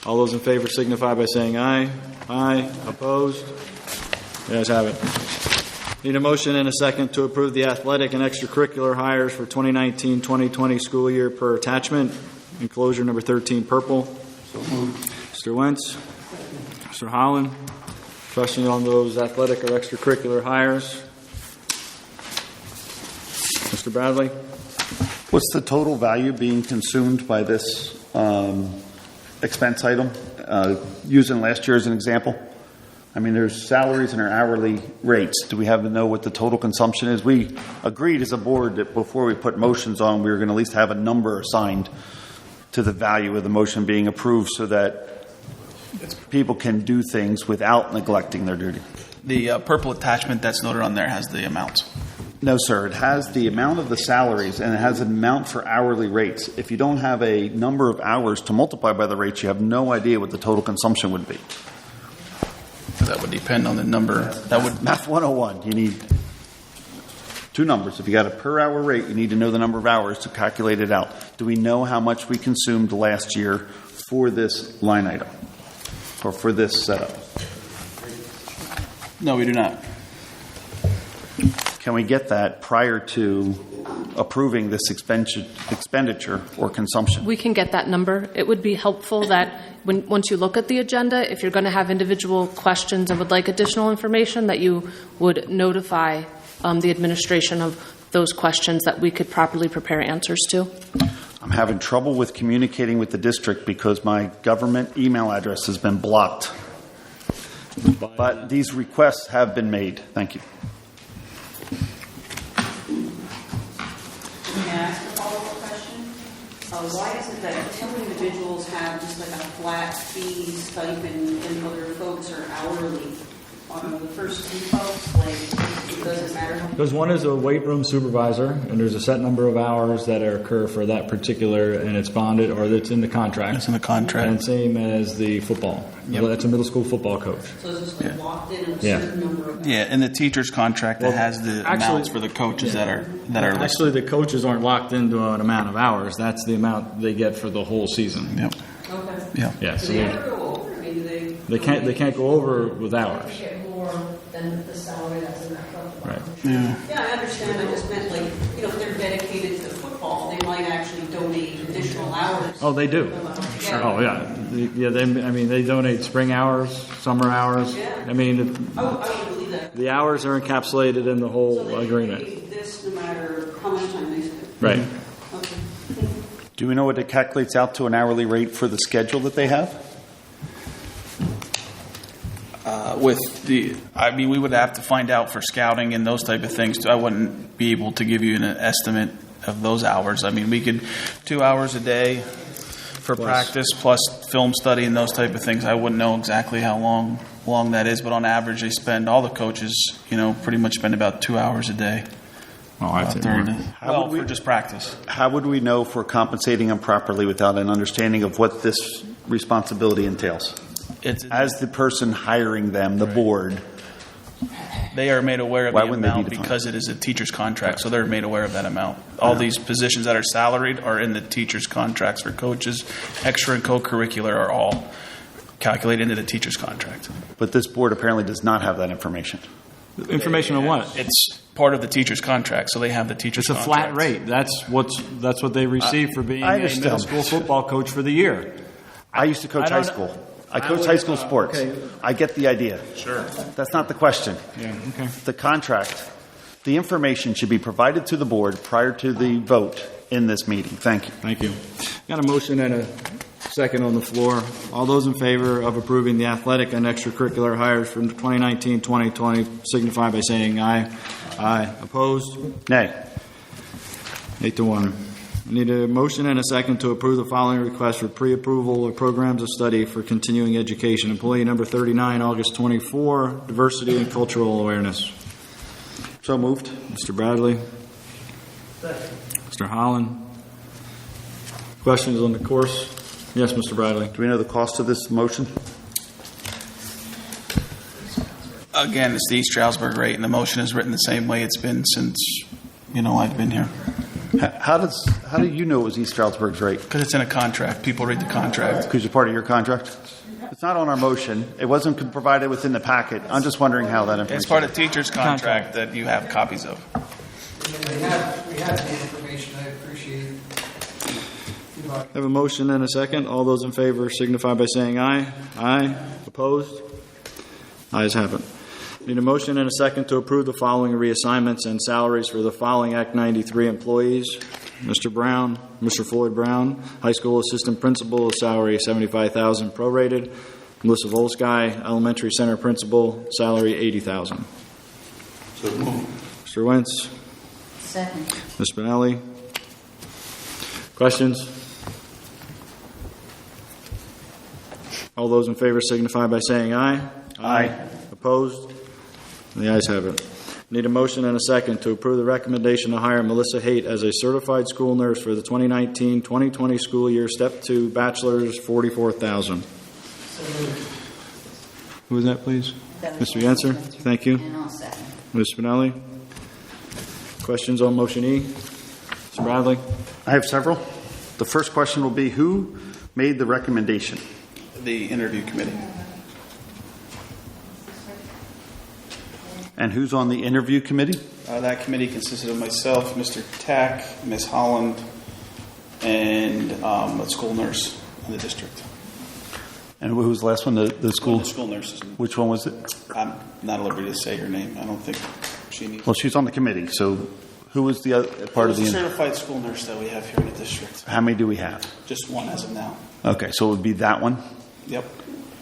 All those in favor signify by saying aye. Aye. Opposed? The ayes have it. Need a motion and a second to approve the athletic and extracurricular hires for 2019-2020 school year per attachment. Enclosure number 13, purple. So moved. Mr. Wentz. Mr. Holland. Question on those athletic or extracurricular hires. Mr. Bradley. What's the total value being consumed by this expense item? Using last year as an example. I mean, there's salaries and our hourly rates. Do we have to know what the total consumption is? We agreed as a board that before we put motions on, we were going to at least have a number assigned to the value of the motion being approved so that people can do things without neglecting their duty. The purple attachment that's noted on there has the amounts. No, sir. It has the amount of the salaries and it has an amount for hourly rates. If you don't have a number of hours to multiply by the rates, you have no idea what the total consumption would be. That would depend on the number. That would Math 101. You need two numbers. If you got a per hour rate, you need to know the number of hours to calculate it out. Do we know how much we consumed last year for this line item or for this setup? No, we do not. Can we get that prior to approving this expenditure or consumption? We can get that number. It would be helpful that once you look at the agenda, if you're going to have individual questions and would like additional information, that you would notify the administration of those questions that we could properly prepare answers to. I'm having trouble with communicating with the district because my government email address has been blocked. But these requests have been made. Thank you. Can I ask a follow-up question? Why is it that two individuals have just like a flat fee stipend and other folks are hourly? On the first two folks, like, it doesn't matter. Because one is a weight room supervisor, and there's a set number of hours that occur for that particular, and it's bonded or it's in the contract. It's in the contract. And same as the football. Yep. Well, that's a middle school football coach. So it's just like locked in a certain number of hours? Yeah, in the teacher's contract that has the amounts for the coaches that are listed. Actually, the coaches aren't locked into an amount of hours. That's the amount they get for the whole season. Yep. Okay. Yeah. Yeah. Do So they ever go over? I mean, do they can't go over with hours. Get more than the salary that's in that contract. Right. Yeah. Yeah, I understand. I just meant like, if they're dedicated to football, they might actually donate additional hours. Oh, they do. Sure. Oh, yeah. Yeah. They donate spring hours, summer hours. Yeah. I mean, I would believe that. the hours are encapsulated in the whole So they agreement. pay this no matter how much time they spend. Right. Okay. Do we know what it calculates out to an hourly rate for the schedule that they have? We would have to find out for scouting and those type of things. I wouldn't be able to give you an estimate of those hours. I mean, we could 2 hours a day for practice plus film study and those type of things. I wouldn't know exactly how long that is, but on average, they spend all the coaches, pretty much spend about 2 hours a day. Oh, I see. For just practice. How would we know if we're compensating them properly without an understanding of what this responsibility entails? As the person hiring them, the board. They are made aware of Why the wouldn't they amount be defined? because it is a teacher's contract, so they're made aware of that amount. All these positions that are salaried are in the teacher's contracts for coaches. Extra and co-curricular are all calculated into the teacher's contract. But this board apparently does not have that information. Information on what? It's part of the teacher's contract, so they have the teacher's It's a contract. flat rate. That's what they receive for being I a understand. middle school football coach for the year. I used to coach high school. I coach high school sports. Okay. I get the idea. Sure. That's not the question. Yeah. Okay. The contract, the information should be provided to the board prior to the vote in this meeting. Thank you. Thank you. Got a motion and Second on the floor. All those in favor of approving the athletic and extracurricular hires for 2019-2020 signify by saying aye. Aye. Opposed? Nay. 8-1. I need a motion and a second to approve the following request for pre-approval of programs of study for continuing education. Employee number 39, August 24, diversity and cultural awareness. So moved. Mr. Bradley. Mr. Holland. Questions on the course? Yes, Mr. Bradley. Do we know the cost of this motion? Again, it's the East Stroudsburg rate, and the motion is written the same way it's been since, I've been here. How do you know it was East Stroudsburg's rate? Because it's in a contract. People read the contract. Because you're part of your contract? It's not on our motion. It wasn't provided within the packet. I'm just wondering how that information... It's part of the teacher's contract that you have copies of. We have the information. I appreciate it. I have a motion and a second. All those in favor signify by saying aye. Aye. Opposed? Ayes have it. Need a motion and a second to approve the following reassignments and salaries for the following Act 93 employees. Mr. Brown, Mr. Floyd Brown, high school assistant principal, salary $75,000 prorated. Melissa Volsky, elementary center principal, salary $80,000. So move. Mr. Wentz. Second. Ms. Spinelli. Questions? All those in favor signify by saying aye. Aye. Opposed? The ayes have it. Need a motion and a second to approve the recommendation to hire Melissa Haight as a certified school nurse for the 2019-2020 school year, Step 2, bachelor's, $44,000. Who was that, please? Mr. Yenser? Thank you. And I'll second. Ms. Spinelli? Questions on motion E? Mr. Bradley? I have several. The first question will be, who made the recommendation? The interview committee. And who's on the interview committee? That committee consisted of myself, Mr. Tack, Ms. Holland, and a school nurse in the district. And who was the last one? The school? The school nurses. Which one was it? I'm not at liberty to say her name. I don't think she needs. Well, she's on the committee, so who was the other part of the... There's a certified school nurse that we have here in the district. How many do we have? Just one as of now. Okay, so it would be that one? Yep.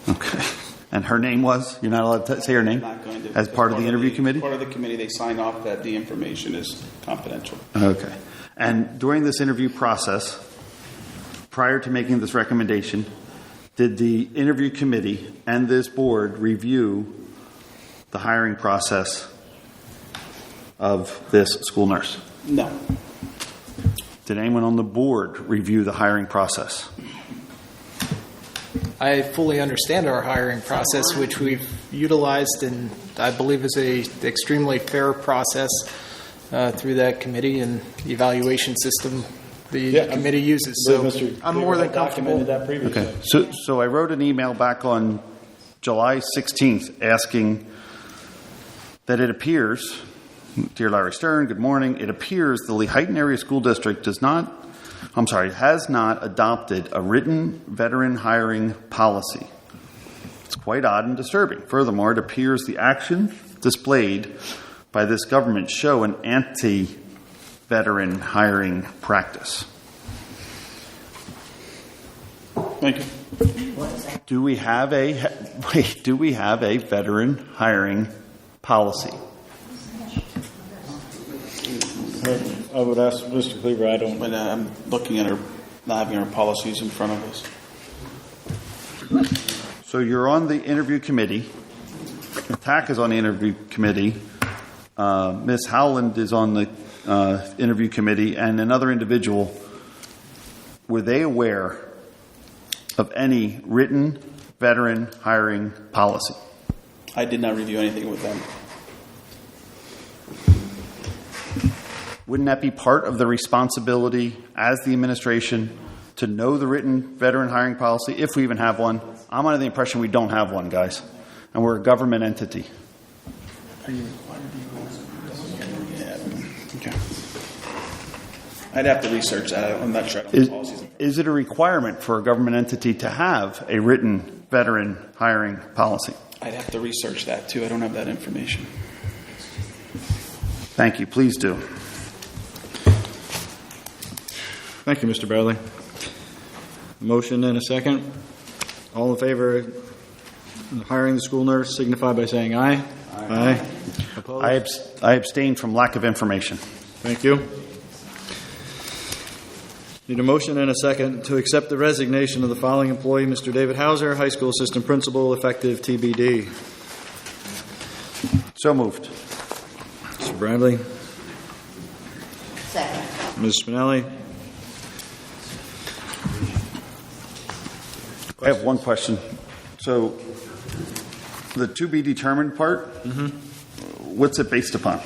Okay. And her name was? You're not allowed to say her name? I'm not going to. As part of the interview committee? Part of the committee, they sign off that the information is confidential. Okay. And during this interview process, prior to making this recommendation, did the interview committee and this board review the hiring process of this school nurse? No. Did anyone on the board review the hiring process? I fully understand our hiring process, which we've utilized and I believe is a extremely fair process through that committee and evaluation system the committee uses. So I'm more than comfortable. Okay. So I wrote an email back on July 16th asking that it appears, dear Larry Stern, good morning, it appears the Lehighton Area School District has not adopted a written veteran hiring policy. It's quite odd and disturbing. Furthermore, it appears the actions displayed by this government show an anti-veteran hiring practice. Thank you. Do we have a veteran hiring policy? I would ask Mr. Cleaver. I don't. But I'm looking at her, not having her policies in front of us. So you're on the interview committee. TAC is on the interview committee. Ms. Howland is on the interview committee, and another individual. Were they aware of any written veteran hiring policy? I did not review anything with them. Wouldn't that be part of the responsibility as the administration to know the written veteran hiring policy, if we even have one? I'm under the impression we don't have one, guys, and we're a government entity. Are you required to? Yeah. Okay. I'd have to research that. I'm not sure. Is it a requirement for a government entity to have a written veteran hiring policy? I'd have to research that too. I don't have that information. Thank you. Please do. Thank you, Mr. Bradley. Motion and a second. All in favor of hiring the school nurse signify by saying aye. Aye. Opposed? I abstain from lack of information. Thank you. Need a motion and a second to accept the resignation of the following employee, Mr. David Hauser, high school assistant principal, effective TBD. So moved. Mr. Bradley. Second. Ms. Spinelli. I have one question. So the to be determined part, what's it based upon?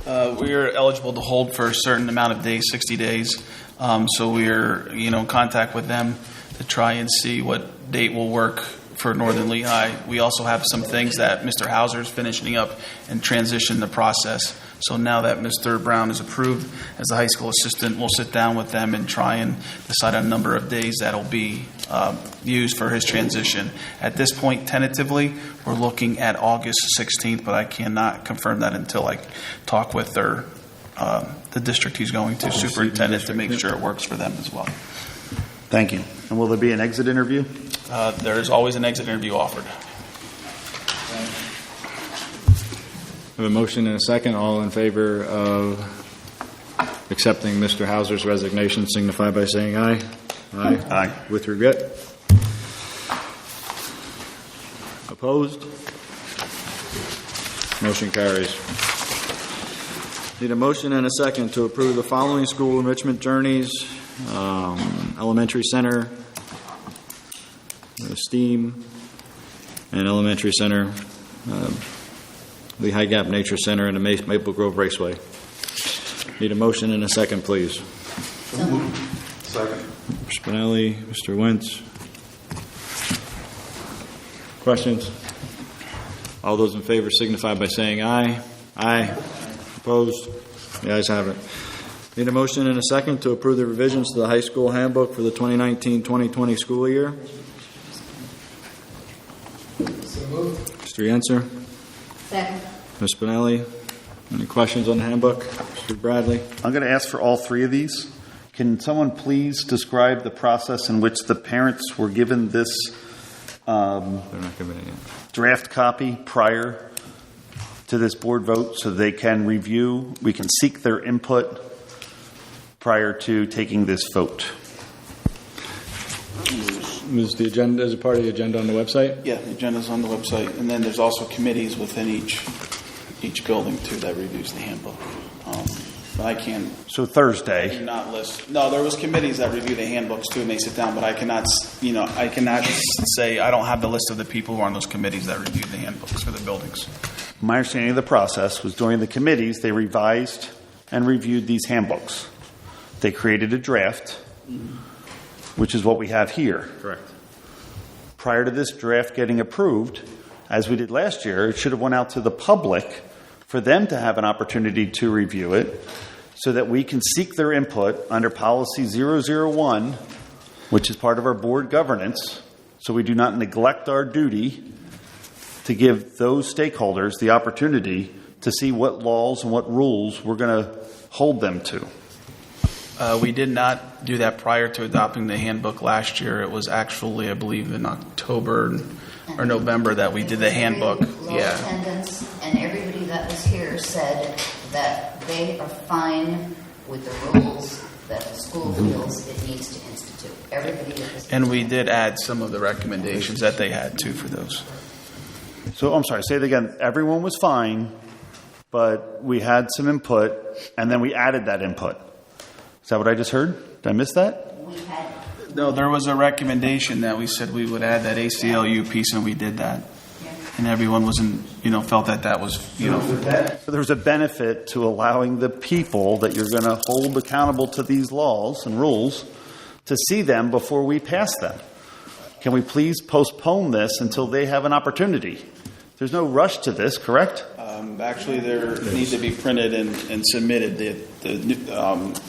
We are eligible to hold for a certain amount of days, 60 days. So we're, in contact with them to try and see what date will work for Northern Lehigh. We also have some things that Mr. Hauser is finishing up and transition the process. So now that Mr. Brown is approved as the high school assistant, we'll sit down with them and try and decide on a number of days that'll be used for his transition. At this point, tentatively, we're looking at August 16th, but I cannot confirm that until I talk with the district he's going to, superintendent, to make sure it works for them as well. Thank you. And will there be an exit interview? There is always an exit interview offered. I have a motion and a second. All in favor of accepting Mr. Hauser's resignation signify by saying aye. Aye. Aye. With regret. Opposed? Motion carries. Need a motion and a second to approve the following school enrichment journeys: elementary center, STEAM, and elementary center, the High Gap Nature Center, and the Maple Grove Raceway. Need a motion and a second, please. Second. Mr. Spinelli, Mr. Wentz. Questions? All those in favor signify by saying aye. Aye. Opposed? The ayes have it. Need a motion and a second to approve the revisions to the high school handbook for the 2019-2020 school year. So moved. Mr. Yenser. Second. Ms. Spinelli. Any questions on the handbook? Mr. Bradley. I'm going to ask for all three of these. Can someone please describe the process in which the parents were given this They're not giving it yet. draft copy prior to this board vote so they can review, we can seek their input prior to taking this vote? Is the agenda, as a part of the agenda on the website? Yeah, the agenda's on the website, and then there's also committees within each building too that reviews the handbook. But I can't. So Thursday. Do not list. No, there was committees that review the handbooks too, and they sit down. But I cannot say I don't have the list of the people who are on those committees that review the handbooks for the buildings. My understanding of the process was during the committees, they revised and reviewed these handbooks. They created a draft, which is what we have here. Correct. Prior to this draft getting approved, as we did last year, it should have went out to the public for them to have an opportunity to review it so that we can seek their input under policy 001, which is part of our board governance, so we do not neglect our duty to give those stakeholders the opportunity to see what laws and what rules we're going to hold them to. We did not do that prior to adopting the handbook last year. It was actually, I believe, in October or November that we did the handbook. Low attendance, and everybody that was here said that they are fine with the rules that the school feels it needs to institute. Everybody that was And we did add some of the recommendations that they had too for those. So I'm sorry, say it again. Everyone was fine, but we had some input, and then we added that input. Is that what I just heard? Did I miss that? No, there was a recommendation that we said we would add that ACLU piece, and we did that. And everyone felt that was, So there's a benefit to allowing the people that you're going to hold accountable to these laws and rules to see them before we pass them. Can we please postpone this until they have an opportunity? There's no rush to this, correct? Actually, they need to be printed and submitted. The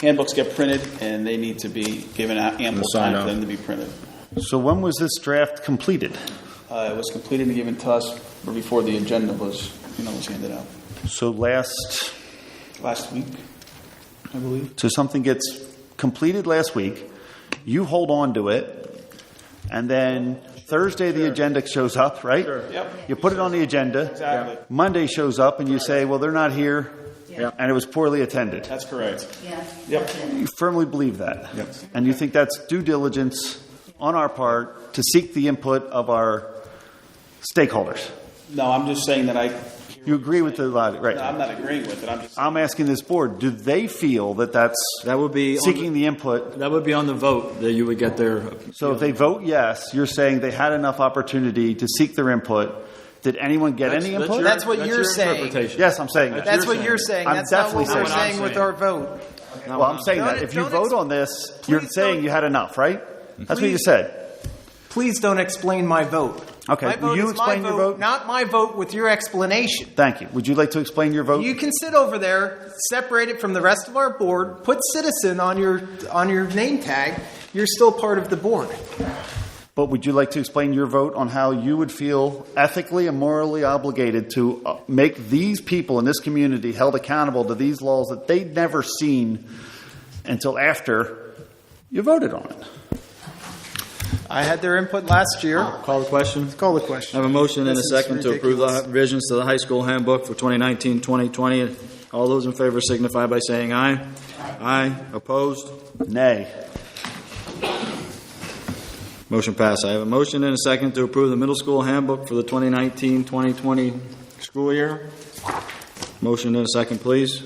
handbooks get printed, and they need to be given ample time for them to be printed. So when was this draft completed? It was completed and given to us before the agenda was handed out. So last week, I believe. So something gets completed last week. You hold on to it, and then Thursday the agenda shows up, right? Sure. Yep. You put it on the agenda. Exactly. Monday shows up, and you say, well, they're not here, and it was poorly attended. That's correct. Yeah. Yep. You firmly believe that. Yep. And you think that's due diligence on our part to seek the input of our stakeholders. No, I'm just saying that You agree with the logic, right? No, I'm not agreeing with it. I'm asking this board, do they feel that That would be seeking the input? That would be on the vote that you would get their. So if they vote yes, you're saying they had enough opportunity to seek their input. Did anyone get any input? That's what you're saying. Yes, I'm saying that. That's what you're saying. I'm That's not definitely what we're saying saying with our vote. Well, I'm saying that if you vote on this, you're saying you had enough, right? That's what you said. Please don't explain my vote. Okay, My will vote you is explain my your vote, vote? not my vote with your explanation. Thank you. Would you like to explain your vote? You can sit over there, separate it from the rest of our board, put citizen on your name tag. You're still part of the board. But would you like to explain your vote on how you would feel ethically and morally obligated to make these people in this community held accountable to these laws that they'd never seen until after you voted on it? I had their input last year. Call the question. Call the question. I have a motion and a This is second to approve the ridiculous. revisions to the high school handbook for 2019-2020. All those in favor signify by saying aye. Aye. Opposed? Nay. Motion passed. I have a motion and a second to approve the middle school handbook for the 2019-2020 school year. Motion and a second, please.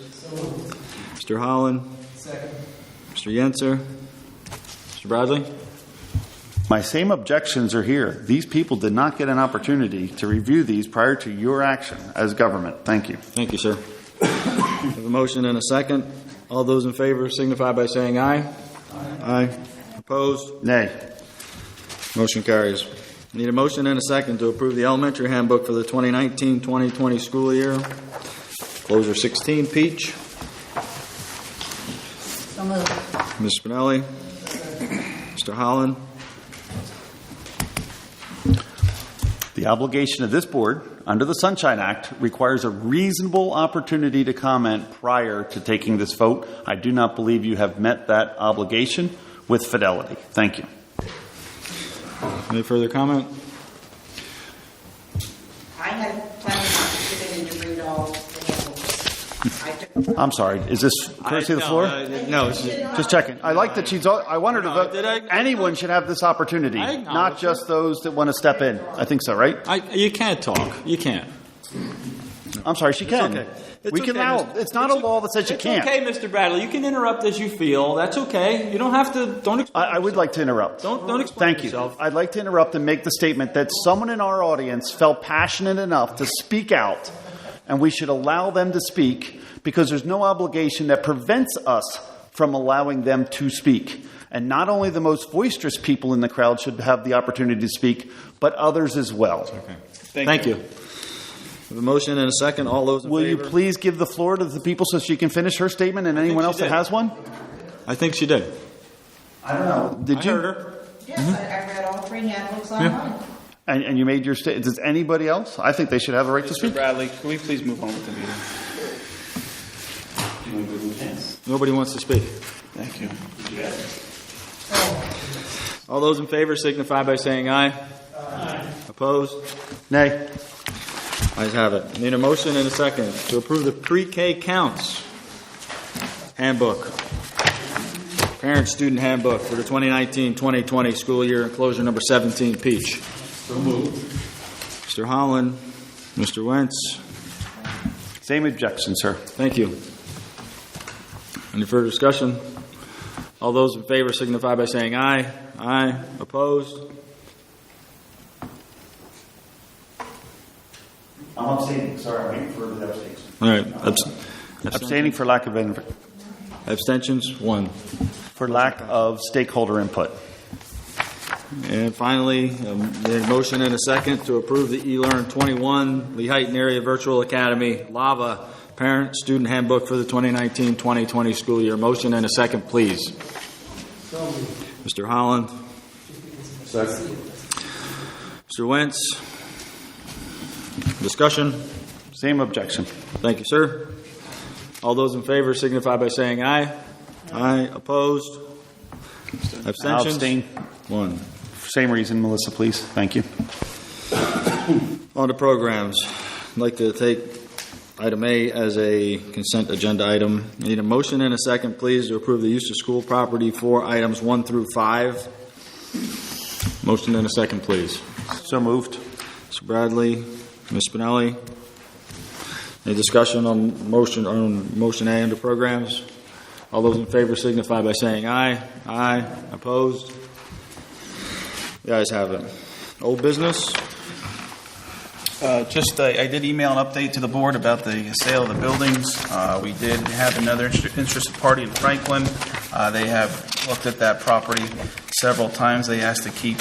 Mr. Holland. Second. Mr. Yenser. Mr. Bradley. My same objections are here. These people did not get an opportunity to review these prior to your action as government. Thank you. Thank you, sir. I have a motion and a second. All those in favor signify by saying aye. Aye. Opposed? Nay. Motion carries. Need a motion and a second to approve the elementary handbook for the 2019-2020 school year. Closure 16, Peach. So moved. Ms. Spinelli. Mr. Holland. The obligation of this board, under the Sunshine Act, requires a reasonable opportunity to comment prior to taking this vote. I do not believe you have met that obligation with fidelity. Thank you. Any further comment? I had planned to sit in and read all the handbooks. I'm sorry. Is this courtesy of the floor? No. Just checking. I like that she's. I want her to vote. Anyone should have this opportunity, not just those that want to step in. I think so, right? You can't talk. You can't. I'm sorry. She can. okay. We can now. It's not a law that says you can't. Okay, Mr. Bradley. You can interrupt as you feel. That's okay. You don't have to. Don't explain. I would like to interrupt. Don't explain Thank yourself. you. I'd like to interrupt and make the statement that someone in our audience felt passionate enough to speak out, and we should allow them to speak because there's no obligation that prevents us from allowing them to speak. And not only the most boisterous people in the crowd should have the opportunity to speak, but others as well. Okay. Thank you. We have a motion and a second. All those in Will favor? you please give the floor to the people so she can finish her statement and anyone else that has one? I think she did. I don't know. Did you? I heard her. Yes, I read all 3 handbooks online. And you made your statement. Does anybody else? I think they should have a right to Mr. speak. Bradley, can we please move on with the meeting? Nobody wants to speak. Thank you. All those in favor signify by saying aye. Aye. Opposed? Nay. Ayes have it. Need a motion and a second to approve the pre-K counts handbook. Parent-student handbook for the 2019-2020 school year, enclosure number 17, Peach. So moved. Mr. Holland, Mr. Wentz. Same objection, sir. Thank you. Any further discussion? All those in favor signify by saying aye. Aye. Opposed? I'm abstaining. Sorry, I'm waiting for the abstention. All right. Abstaining for lack of abstentions. 1. For lack of stakeholder input. And finally, a motion and a second to approve the eLearn 21 Lehighton Area Virtual Academy LAVA Parent-Student Handbook for the 2019-2020 school year. Motion and a second, please. Mr. Holland. Second. Mr. Wentz. Discussion. Same objection. Thank you, sir. All those in favor signify by saying aye. Aye. Opposed? Abstentions? I'll abstain. 1. Same reason, Melissa, please. Thank you. On to programs. I'd like to take item A as a consent agenda item. I need a motion and a second, please, to approve the use of school property for items 1 through 5. Motion and a second, please. So moved. Mr. Bradley, Ms. Spinelli. Any discussion on motion A under programs? All those in favor signify by saying aye. Aye. Opposed? The ayes have it. Old business? I did email an update to the board about the sale of the buildings. We did have another interested party in Franklin. They have looked at that property several times. They asked to keep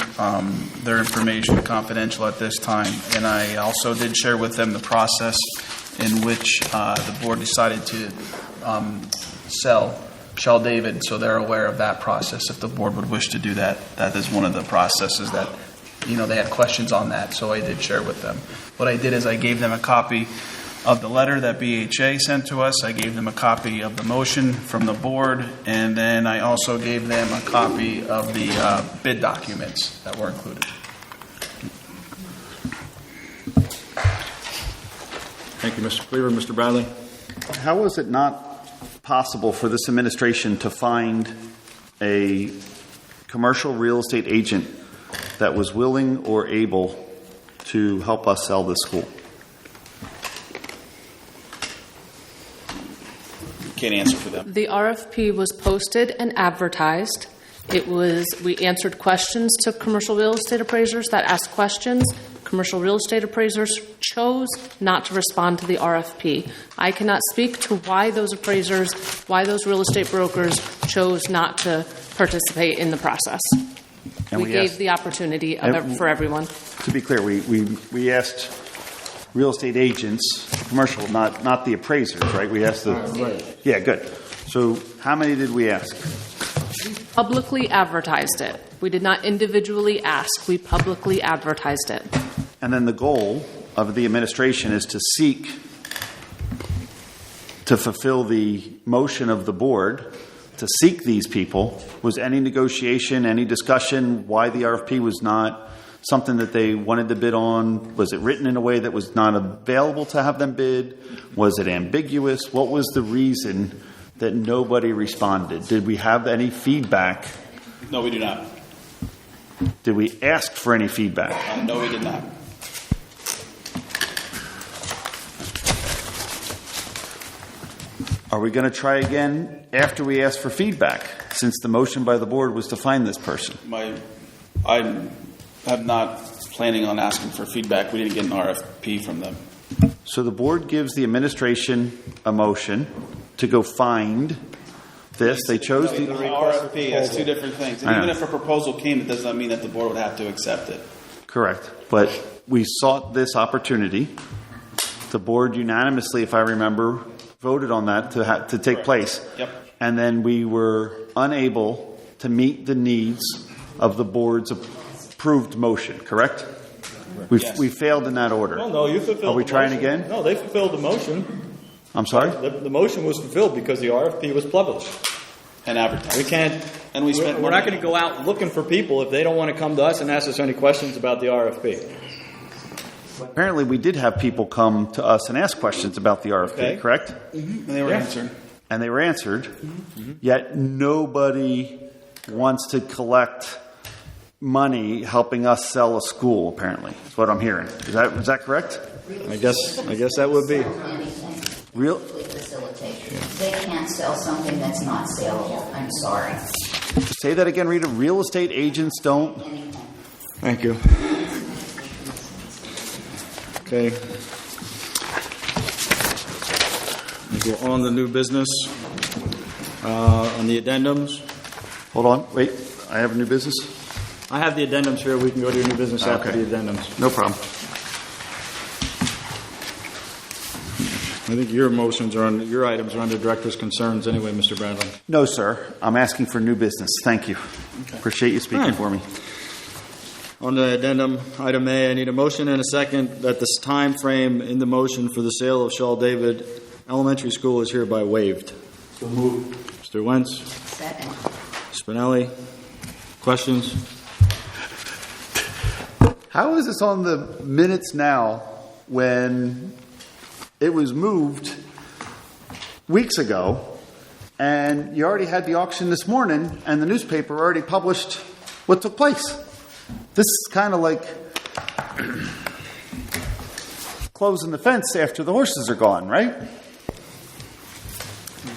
their information confidential at this time. And I also did share with them the process in which the board decided to sell Shell David, so they're aware of that process if the board would wish to do that. That is one of the processes that, they had questions on that, so I did share with them. What I did is I gave them a copy of the letter that BHA sent to us. I gave them a copy of the motion from the board, and then I also gave them a copy of the bid documents that were included. Thank you, Mr. Cleaver. Mr. Bradley? How was it not possible for this administration to find a commercial real estate agent that was willing or able to help us sell this school? Can't answer for them. The RFP was posted and advertised. We answered questions to commercial real estate appraisers that asked questions. Commercial real estate appraisers chose not to respond to the RFP. I cannot speak to why those appraisers, why those real estate brokers chose not to participate in the process. And we gave the opportunity for everyone. To be clear, we asked real estate agents, commercial, not the appraisers, right? We asked the... Right. Yeah, good. So how many did we ask? Publicly advertised it. We did not individually ask. We publicly advertised it. And then the goal of the administration is to seek to fulfill the motion of the board to seek these people. Was any negotiation, any discussion why the RFP was not something that they wanted to bid on? Was it written in a way that was not available to have them bid? Was it ambiguous? What was the reason that nobody responded? Did we have any feedback? No, we do not. Did we ask for any feedback? No, we did not. Are we going to try again after we ask for feedback, since the motion by the board was to find this person? I am not planning on asking for feedback. We didn't get an RFP from them. So the board gives the administration a motion to go find this. They chose the RFP. That's two different things. And even if a proposal came, it does not mean that the board would have to accept it. Correct. But we sought this opportunity. The board unanimously, if I remember, voted on that to take place. Yep. And then we were unable to meet the needs of the board's approved motion, correct? We failed in that order. Well, no, you fulfilled. Are we the trying motion. again? No, they fulfilled the motion. I'm sorry? The motion was fulfilled because the RFP was published. And advertised. We can't. And we're not going to go out looking for people if they don't want to come to us and ask us any questions about the RFP. Apparently, we did have people come to us and ask questions about the RFP, correct? Mm-hmm. And they were answered. And they were answered, yet nobody wants to collect money helping us sell a school, apparently. That's what I'm hearing. Is that correct? I guess that would be. Real facilitation. They can't sell something that's not saleable. I'm sorry. Say that again, Rita. Real estate agents don't. Thank you. Okay. We're on the new business. On the addendums. Hold on. Wait. I have a new business? I have the addendums here. We can go to your new business after the addendums. No problem. I think your items are under director's concerns anyway, Mr. Bradley. No, sir. I'm asking for new business. Thank you. Okay. Appreciate you speaking for me. On the addendum, item A, I need a motion and a second that this time frame in the motion for the sale of Shaw David Elementary School is hereby waived. So moved. Mr. Wentz. Second. Spinelli. Questions? How is this on the minutes now when it was moved weeks ago and you already had the auction this morning and the newspaper already published what took place? This is kind of like closing the fence after the horses are gone, right?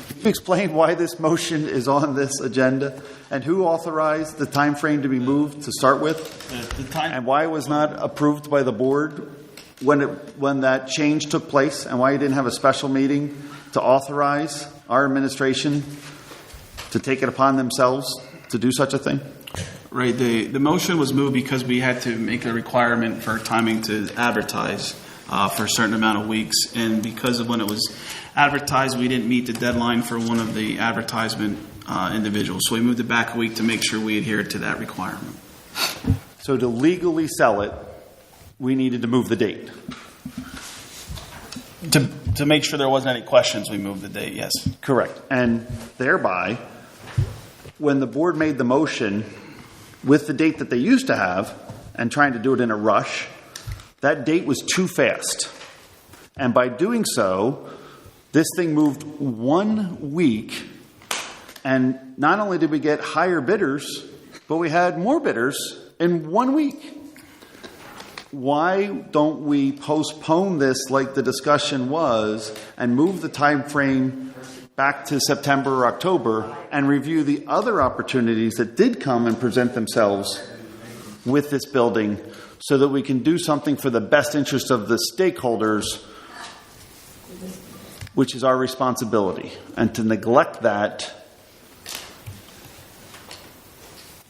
Can you explain why this motion is on this agenda and who authorized the time frame to be moved to start with? And why it was not approved by the board when that change took place, and why you didn't have a special meeting to authorize our administration to take it upon themselves to do such a thing? Right, the motion was moved because we had to make a requirement for timing to advertise for a certain amount of weeks, and because of when it was advertised, we didn't meet the deadline for one of the advertisement individuals. So we moved it back a week to make sure we adhered to that requirement. So to legally sell it, we needed to move the date. To make sure there wasn't any questions, we moved the date, yes. Correct. And thereby, when the board made the motion with the date that they used to have and trying to do it in a rush, that date was too fast. And by doing so, this thing moved 1 week, and not only did we get higher bidders, but we had more bidders in 1 week. Why don't we postpone this like the discussion was and move the time frame back to September or October and review the other opportunities that did come and present themselves with this building so that we can do something for the best interest of the stakeholders, which is our responsibility. And to neglect that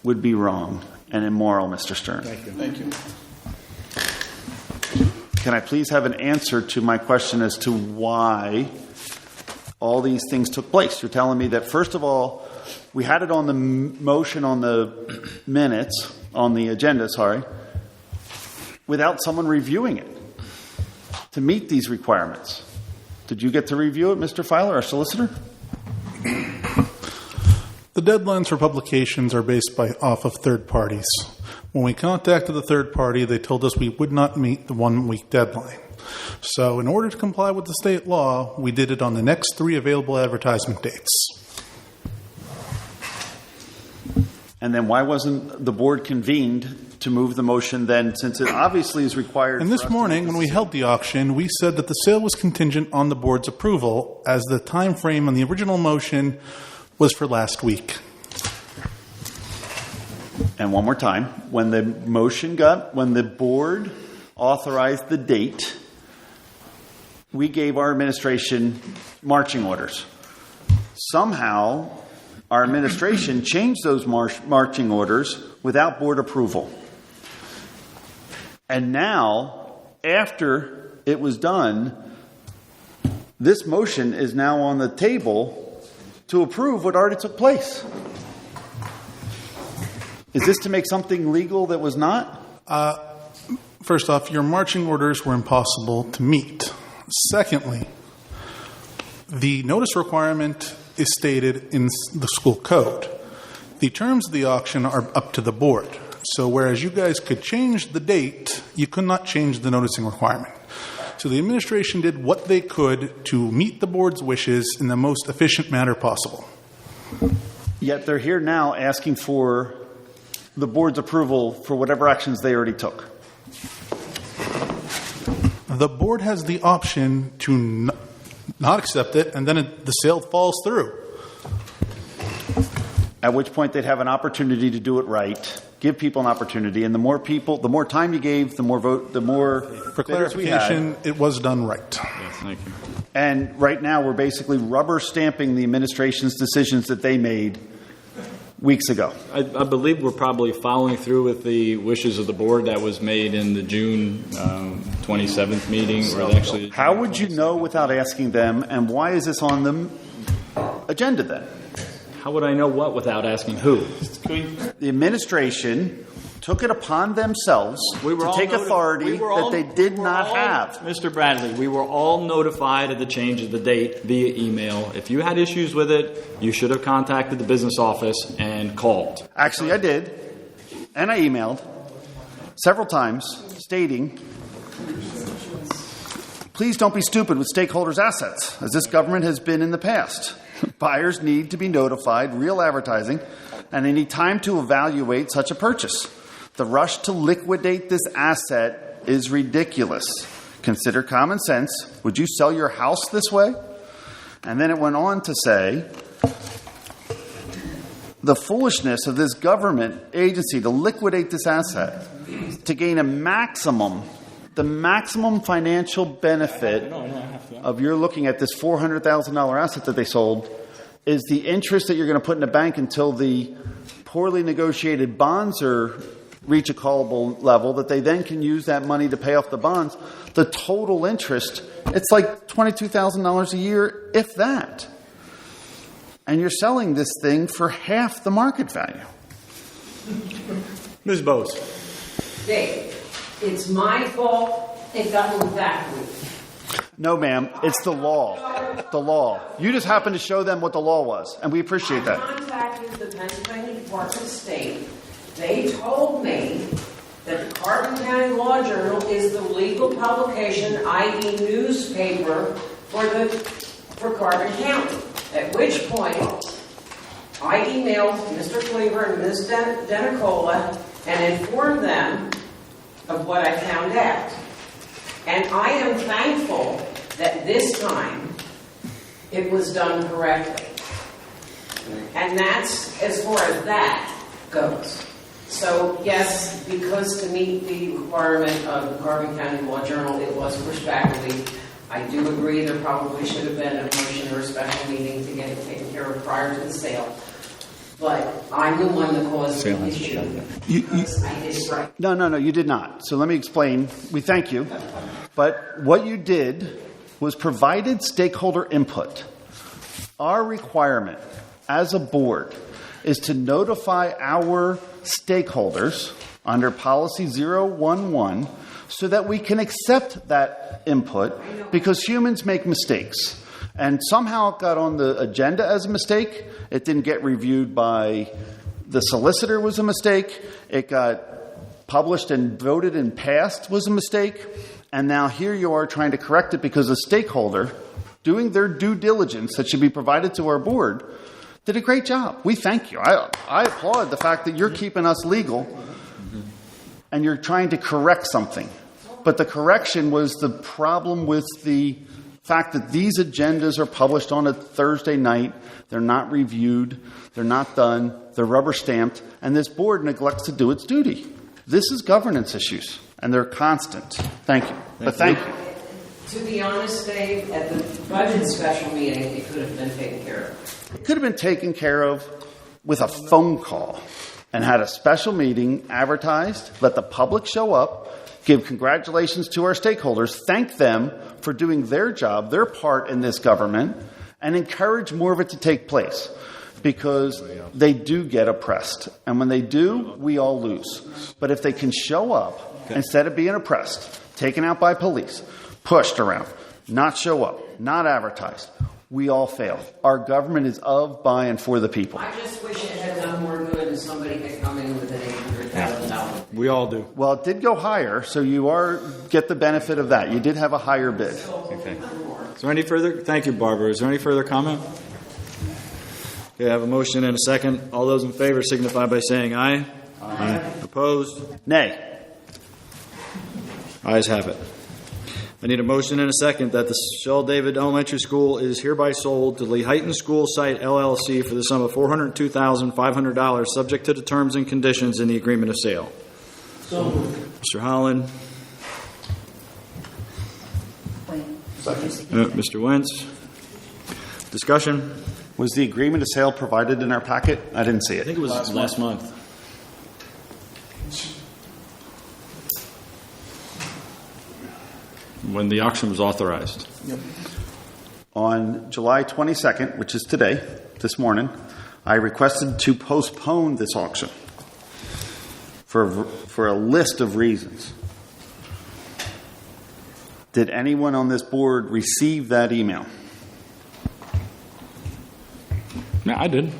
would be wrong and immoral, Mr. Stern. Thank you. Can I please have an answer to my question as to why all these things took place? You're telling me that, first of all, we had it on the motion on the minutes, on the agenda, without someone reviewing it to meet these requirements. Did you get to review it, Mr. Filer, our solicitor? The deadlines for publications are based off of third parties. When we contacted the third party, they told us we would not meet the 1 week deadline. So in order to comply with the state law, we did it on the next 3 available advertisement dates. And then why wasn't the board convened to move the motion then, since it obviously is required? And this morning, when we held the auction, we said that the sale was contingent on the board's approval, as the time frame on the original motion was for last week. And one more time, when the board authorized the date, we gave our administration marching orders. Somehow, our administration changed those marching orders without board approval. And now, after it was done, this motion is now on the table to approve what already took place. Is this to make something legal that was not? First off, your marching orders were impossible to meet. Secondly, the notice requirement is stated in the school code. The terms of the auction are up to the board. So whereas you guys could change the date, you could not change the noticing requirement. So the administration did what they could to meet the board's wishes in the most efficient manner possible. Yet they're here now asking for the board's approval for whatever actions they already took. The board has the option to not accept it, and then the sale falls through. At which point they'd have an opportunity to do it right, give people an opportunity, and the more time you gave, the more For clarification, it was done right. Yes, thank you. And right now we're basically rubber stamping the administration's decisions that they made weeks ago. I believe we're probably following through with the wishes of the board that was made in the June 27th meeting. How would you know without asking them, and why is this on the agenda then? How would I know what without asking who? The administration took it upon themselves to take authority that they did not have. Mr. Bradley, we were all notified of the change of the date via email. If you had issues with it, you should have contacted the business office and called. Actually, I did. and I emailed several times stating, please don't be stupid with stakeholders' assets, as this government has been in the past. Buyers need to be notified, real advertising, and they need time to evaluate such a purchase. The rush to liquidate this asset is ridiculous. Consider common sense. Would you sell your house this way? And then it went on to say, the foolishness of this government agency to liquidate this asset to gain the maximum financial benefit of you're looking at this $400,000 asset that they sold is the interest that you're going to put in the bank until the poorly negotiated bonds reach a callable level that they then can use that money to pay off the bonds. The total interest, it's like $22,000 a year, if that. And you're selling this thing for half the market value. Ms. Bose. Dave, it's my fault it got moved backward. No, ma'am. It's the law. The law. You just happened to show them what the law was, and we appreciate that. I contacted the Pennsylvania Department of State. They told me that the Carbon County Law Journal is the legal publication, i.e. newspaper, for Carbon County. At which point, I emailed Mr. Cleaver and Ms. Denicola and informed them of what I found out. And I am thankful that this time it was done correctly. And that's as far as that goes. So yes, because to meet the requirement of the Carbon County Law Journal, it was pushed back a week. I do agree there probably should have been a motion or a special meeting to get it taken care of prior to the sale. But I'm the one that caused the issue. I did it right. No, you did not. So let me explain. We thank you. But what you did was provided stakeholder input. Our requirement as a board is to notify our stakeholders under policy 011 so that we can accept that input because humans make mistakes. And somehow it got on the agenda as a mistake. It didn't get reviewed by the solicitor was a mistake. It got published and voted and passed was a mistake. And now here you are trying to correct it because a stakeholder doing their due diligence that should be provided to our board did a great job. We thank you. I applaud the fact that you're keeping us legal and you're trying to correct something. But the correction was the problem with the fact that these agendas are published on a Thursday night. They're not reviewed. They're not done. They're rubber stamped. And this board neglects to do its duty. This is governance issues, and they're constant. Thank you. Thank you. To be honest, Dave, at the budget special meeting, it could have been taken care of. It could have been taken care of with a phone call and had a special meeting advertised, let the public show up, give congratulations to our stakeholders, thank them for doing their job, their part in this government, and encourage more of it to take place because they do get oppressed. And when they do, we all lose. But if they can show up, instead of being oppressed, taken out by police, pushed around, not show up, not advertised, we all fail. Our government is of, by, and for the people. I just wish it had done more good and somebody had come in with an $800,000. We all do. Well, it did go higher, so you get the benefit of that. You did have a higher bid. Okay. Is there any further? Thank you, Barbara. Is there any further comment? Okay, I have a motion and a second. All those in favor signify by saying aye. Aye. Opposed? Nay. Ayes have it. I need a motion and a second that the Shell David Elementary School is hereby sold to Lehighton School Site LLC for the sum of $402,500, subject to the terms and conditions in the agreement of sale. So Mr. Holland. Mr. Wentz. Discussion. Was the agreement of sale provided in our packet? I didn't see it. I think it was last month. When the auction was authorized. Yep. On July 22nd, which is today, this morning, I requested to postpone this auction for a list of reasons. Did anyone on this board receive that email? Yeah, I did.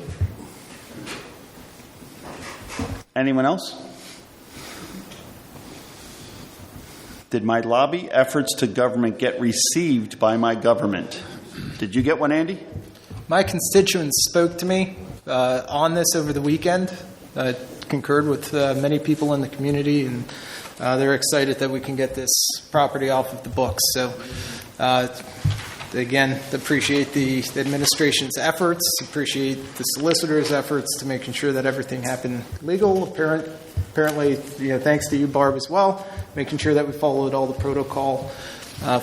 Anyone else? Did my lobby efforts to government get received by my government? Did you get one, Andy? My constituents spoke to me on this over the weekend. I concurred with many people in the community, and they're excited that we can get this property off of the books. So, again, appreciate the administration's efforts, appreciate the solicitor's efforts to making sure that everything happened legal. Apparently, thanks to you, Barb, as well, making sure that we followed all the protocol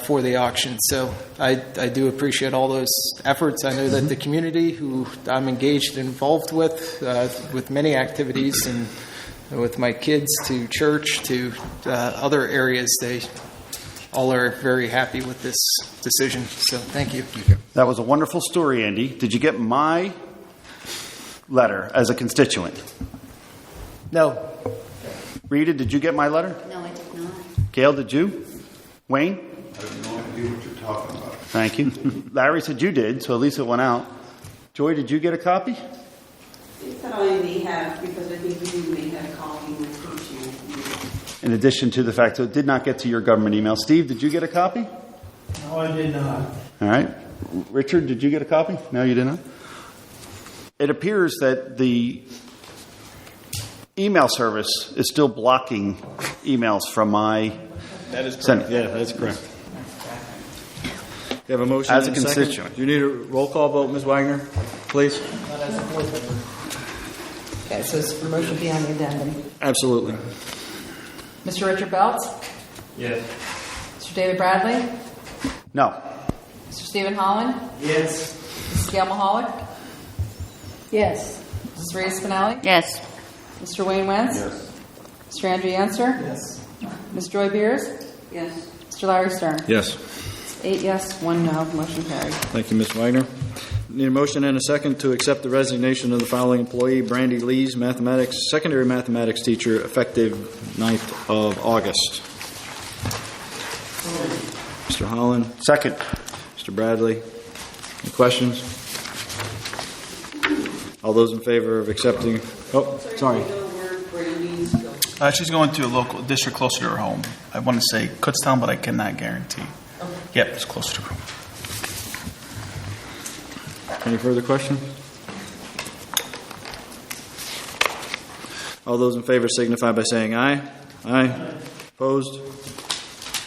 for the auction. So I do appreciate all those efforts. I know that the community who I'm engaged and involved with many activities, and with my kids to church to other areas, they all are very happy with this decision. So thank you. That was a wonderful story, Andy. Did you get my letter as a constituent? No. Rita, did you get my letter? No, I did not. Gail, did you? Wayne? I have no idea what you're talking about. Thank you. Larry said you did, so at least it went out. Joy, did you get a copy? It's that I may have, because I think you may have a copy with you. In addition to the fact that it did not get to your government email. Steve, did you get a copy? No, I did not. All right. Richard, did you get a copy? No, you did not? It appears that the email service is still blocking emails from my... That is correct. Senate. Yeah, that's correct. You have a motion As a and second? constituent. Do you need a roll call vote, Ms. Wagner? Please. Okay, so is the motion be on the addendum? Absolutely. Mr. Richard Belt? Yes. Mr. David Bradley? No. Mr. Stephen Holland? Yes. Mrs. Gail Mahalik? Yes. Mrs. Rita Spinelli? Yes. Mr. Wayne Wentz? Yes. Mr. Andrew Yancer? Yes. Ms. Joy Beers? Yes. Mr. Larry Stern? Yes. 8 yes, 1 no, motion carried. Thank you, Ms. Wagner. Need a motion and a second to accept the resignation of the following employee, Brandy Lees, secondary mathematics teacher, effective 9th of August. Mr. Holland. Second. Mr. Bradley. Any questions? All those in favor of accepting? Oh, sorry. She's going to a local district closer to her home. I want to say Kutztown, but I cannot guarantee. Yep, it's closer to her home. Any further questions? All those in favor signify by saying aye. Aye. Opposed?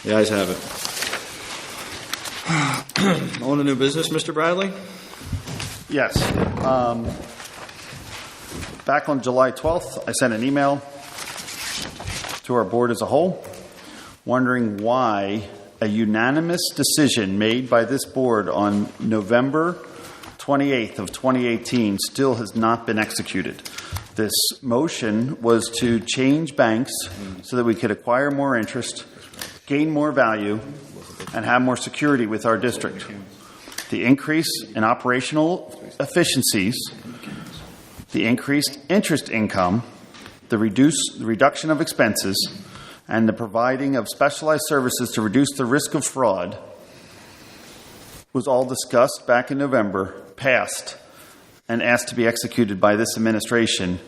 The ayes have it. On to new business, Mr. Bradley? Yes. Back on July 12th, I sent an email to our board as a whole, wondering why a unanimous decision made by this board on November 28th of 2018 still has not been executed. This motion was to change banks so that we could acquire more interest, gain more value, and have more security with our district. The increase in operational efficiencies, the increased interest income, the reduction of expenses, and the providing of specialized services to reduce the risk of fraud was all discussed back in November, passed, and asked to be executed by this administration.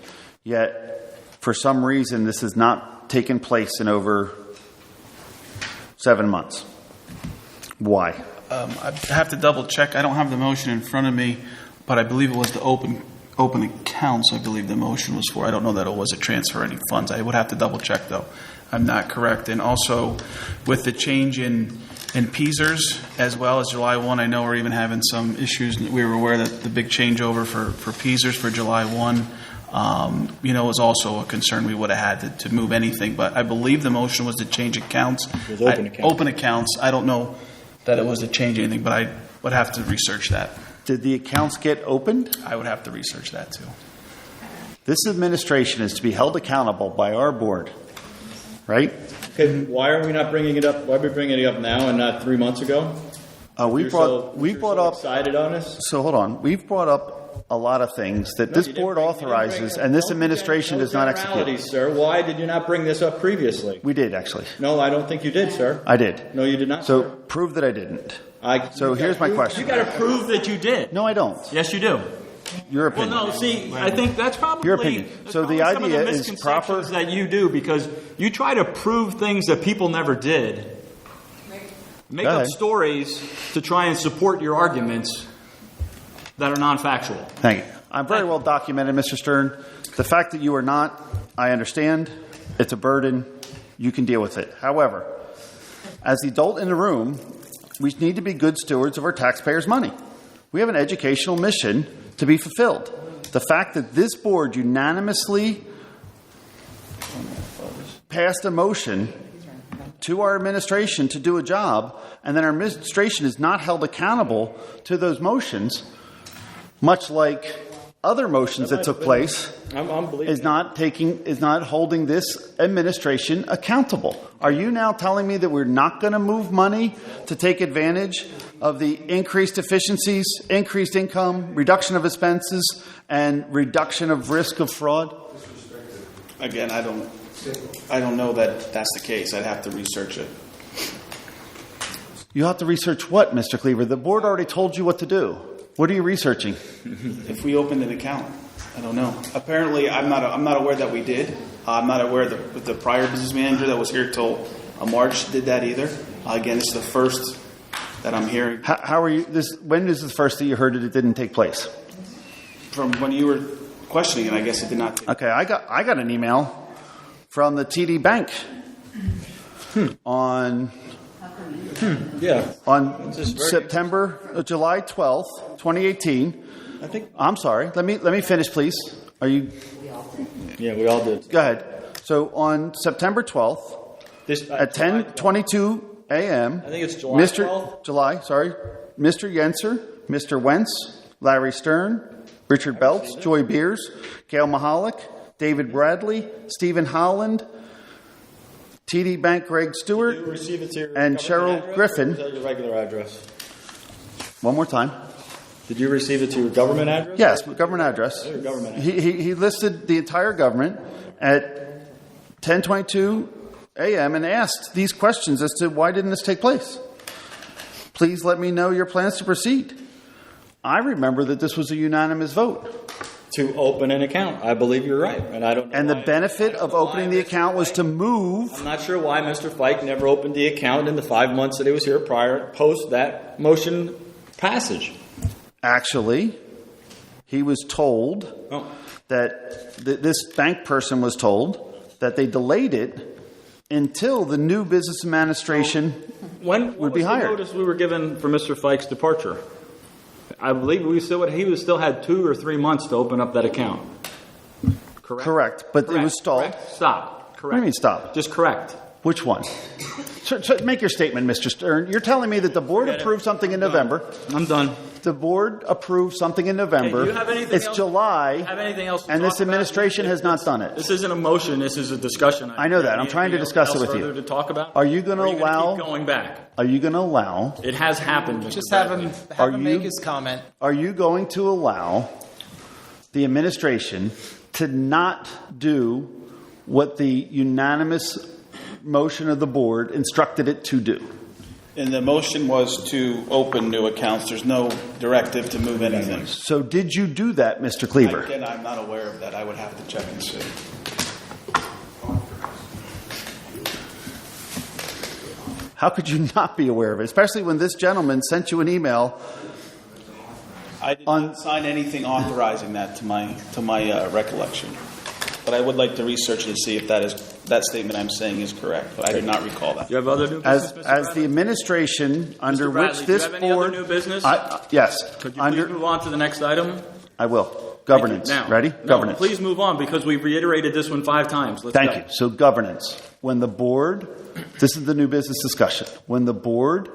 Yet, for some reason, this has not taken place in over 7 months. Why? I have to double check. I don't have the motion in front of me, but I believe it was the open accounts. I believe the motion was for. I don't know that it was a transfer of any funds. I would have to double check though. I'm not correct. And also, with the change in PSERS as well as July 1, I know we're even having some issues. We were aware that the big changeover for PSERS for July 1, was also a concern. We would have had to move anything, but I believe the motion was to change accounts. It was open accounts. Open accounts. I don't know that it was to change anything, but I would have to research that. Did the accounts get opened? I would have to research that too. This administration is to be held accountable by our board, right? Okay, why are we not bringing it up? Why are we bringing it up now and not 3 months ago? We brought up excited on this. So hold on. We've brought up a lot of things that this board authorizes, and this administration does not execute. Sir, why did you not bring this up previously? We did, actually. No, I don't think you did, sir. I did. No, you did not. So sir. prove that I didn't. So here's my question. You got to prove that you did. No, I don't. Yes, you do. Your opinion. Well, no, see, I think that's probably Your opinion. So the some of idea the is misconceptions proper. that you do because you try to prove things that people never did. Make Go up ahead. stories to try and support your arguments that are non-factual. Thank you. I'm very well documented, Mr. Stern. The fact that you are not, I understand. It's a burden. You can deal with it. However, as the adult in the room, we need to be good stewards of our taxpayers' money. We have an educational mission to be fulfilled. The fact that this board unanimously passed a motion to our administration to do a job, and then our administration is not held accountable to those motions, much like other motions that took place, is not holding this administration accountable. Are you now telling me that we're not going to move money to take advantage of the increased efficiencies, increased income, reduction of expenses, and reduction of risk of fraud? Again, I don't know that that's the case. I'd have to research it. You have to research what, Mr. Cleaver? The board already told you what to do. What are you researching? If we opened an account, I don't know. Apparently, I'm not aware that we did. I'm not aware that the prior business manager that was here till March did that either. Again, it's the first that I'm hearing. How are you? When is the first that you heard that it didn't take place? From when you were questioning it, I guess it did not. Okay, I got an email from the TD Bank on July 12th, 2018. I'm sorry. Let me finish, please. Are you? Yeah, we all did. Go ahead. So on September 12th at 10:22 a.m. I think it's July 12th. Mr. Yenser, Mr. Wentz, Larry Stern, Richard Belts, Joy Beers, Gail Mahalik, David Bradley, Stephen Holland, TD Bank Greg Stewart, and Cheryl Griffin. Is that your regular address? One more time. Did you receive it to your government address? Yes, government address. Your government address. He listed the entire government at 10:22 a.m. and asked these questions as to why didn't this take place. Please let me know your plans to proceed. I remember that this was a unanimous vote. To open an account. I believe you're right. And I don't know. And the benefit of opening the account was to move. I'm not sure why Mr. Fike never opened the account in the 5 months that he was here post that motion passage. Actually, he was told that this bank person was told that they delayed it until the new business administration would be hired. What was the notice we were given for Mr. Fike's departure? I believe he still had 2 or 3 months to open up that account. Correct. But it was stalled. Correct. Stop. Correct. What do you mean stop? Just correct. Which one? So make your statement, Mr. Stern. You're telling me that the board approved something in November. I'm done. The board approved something in November. Okay, do you have anything it's else? July. Do you have anything else to and talk this administration has not done it. This isn't a motion. This is a discussion. I know that. I'm trying to discuss it with you. To talk about? Are you going to allow? Keep going back. Are you going to allow? It has happened. Just have him make his comment. Are you going to allow the administration to not do what the unanimous motion of the board instructed it to do? And the motion was to open new accounts. There's no directive to move anything. So did you do that, Mr. Cleaver? Again, I'm not aware of that. I would have to check and see. How could you not be aware of it? Especially when this gentleman sent you an email. I did not sign anything authorizing that to my recollection. But I would like to research to see if that statement I'm saying is correct. But I do not recall that. You have other new business, Mr. As the administration under Mr. Bradley, which this do you have any board... other new business? Yes. Could you please move on to the next item? I will. Governance. Now, Ready? No, Governance. please move on because we've reiterated this one 5 times. Let's Thank go. you. So governance. When the board... This is the new business discussion. When the board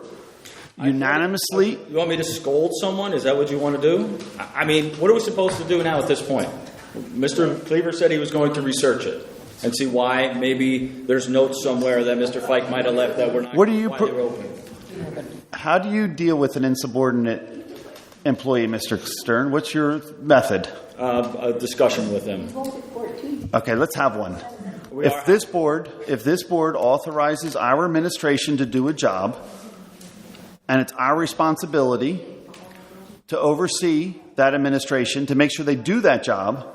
unanimously... You want me to scold someone? Is that what you want to do? I mean, what are we supposed to do now at this point? Mr. Cleaver said he was going to research it and see why maybe there's notes somewhere that Mr. Fike might have left that were not What do you why they were open. How do you deal with an insubordinate employee, Mr. Stern? What's your method? A discussion with him. Okay, let's have one. If this board authorizes our administration to do a job, and it's our responsibility to oversee that administration to make sure they do that job,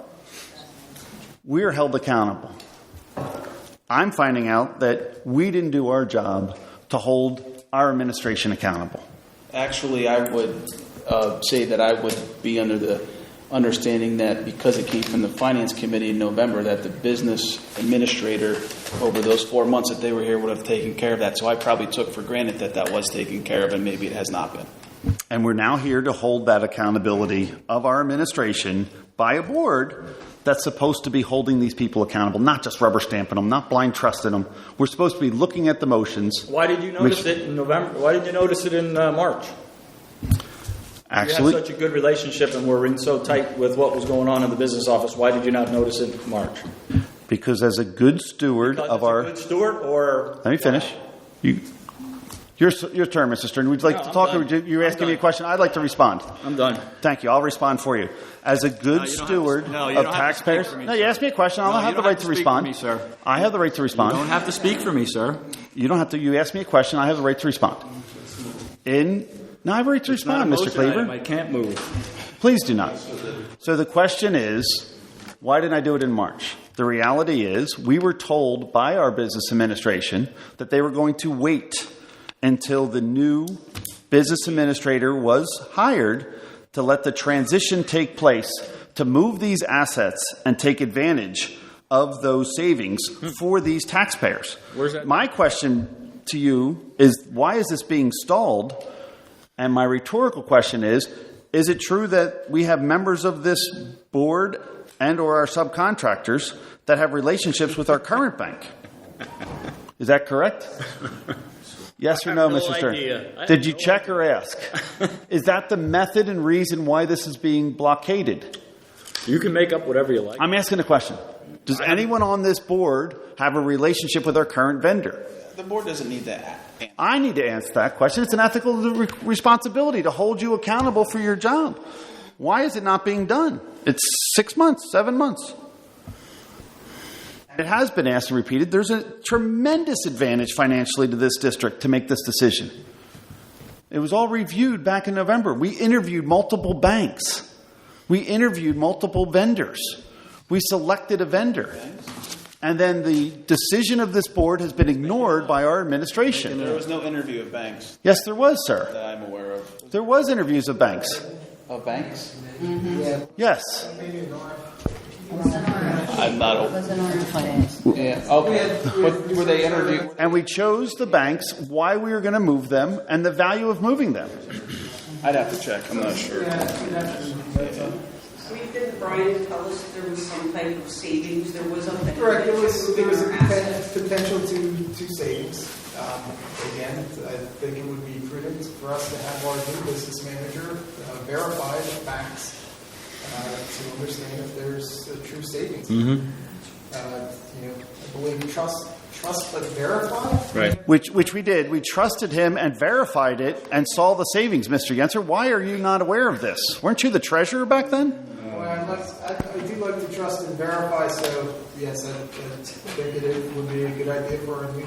we're held accountable. I'm finding out that we didn't do our job to hold our administration accountable. Actually, I would say that I would be under the understanding that because it came from the Finance Committee in November, that the business administrator over those 4 months that they were here would have taken care of that. So I probably took for granted that that was taken care of, and maybe it has not been. And we're now here to hold that accountability of our administration by a board that's supposed to be holding these people accountable, not just rubber stamping them, not blind trusting them. We're supposed to be looking at the motions. Why did you notice it in November? Why did you notice it in March? Actually, you have such a good relationship and we're in so tight with what was going on in the business office. Why did you not notice it in March? Because as a good steward of our... Good steward or... Let me finish. Your turn, Mr. Stern. Would you like to talk, or you're asking me a question? I'd like to respond. I'm done. Thank you. I'll respond for you. As a good steward of taxpayers... No, you ask me a question. I'll have the right to respond. You don't have to speak for me, sir. I have the right to respond. You don't have to speak for me, sir. You don't have to. You ask me a question. I have the right to respond. No, I have a right to respond, Mr. Cleaver. I can't move. Please do not. So the question is, why didn't I do it in March? The reality is, we were told by our business administration that they were going to wait until the new business administrator was hired to let the transition take place to move these assets and take advantage of those savings for these taxpayers. Where's that? My question to you is, why is this being stalled? And my rhetorical question is it true that we have members of this board and or our subcontractors that have relationships with our current bank? Is that correct? Yes or no, Mr. Stern? Did you check or ask? Is that the method and reason why this is being blockaded? You can make up whatever you like. I'm asking a question. Does anyone on this board have a relationship with our current vendor? The board doesn't need that. I need to answer that question. It's an ethical responsibility to hold you accountable for your job. Why is it not being done? It's 6 months, 7 months. It has been asked and repeated. There's a tremendous advantage financially to this district to make this decision. It was all reviewed back in November. We interviewed multiple banks. We interviewed multiple vendors. We selected a vendor. And then the decision of this board has been ignored by our administration. There was no interview of banks. Yes, there was, sir. That I'm aware of. There was interviews of banks. Of banks? Mm-hmm. Yes. I'm not open. Yeah. Okay. But were they interviewed? And we chose the banks, why we were going to move them, and the value of moving them. I'd have to check. I'm not sure. Didn't Brian tell us there was some type of savings? There was a correct. There was a potential to savings. Again, I think it would be prudent for us to have our new business manager verify the facts to understand if there's a true savings. Mm-hmm. I believe trust but verify. Right. Which we did. We trusted him and verified it and saw the savings, Mr. Yenser. Why are you not aware of this? Weren't you the treasurer back then? I do like to trust and verify, so yes, I think it would be a good idea for our new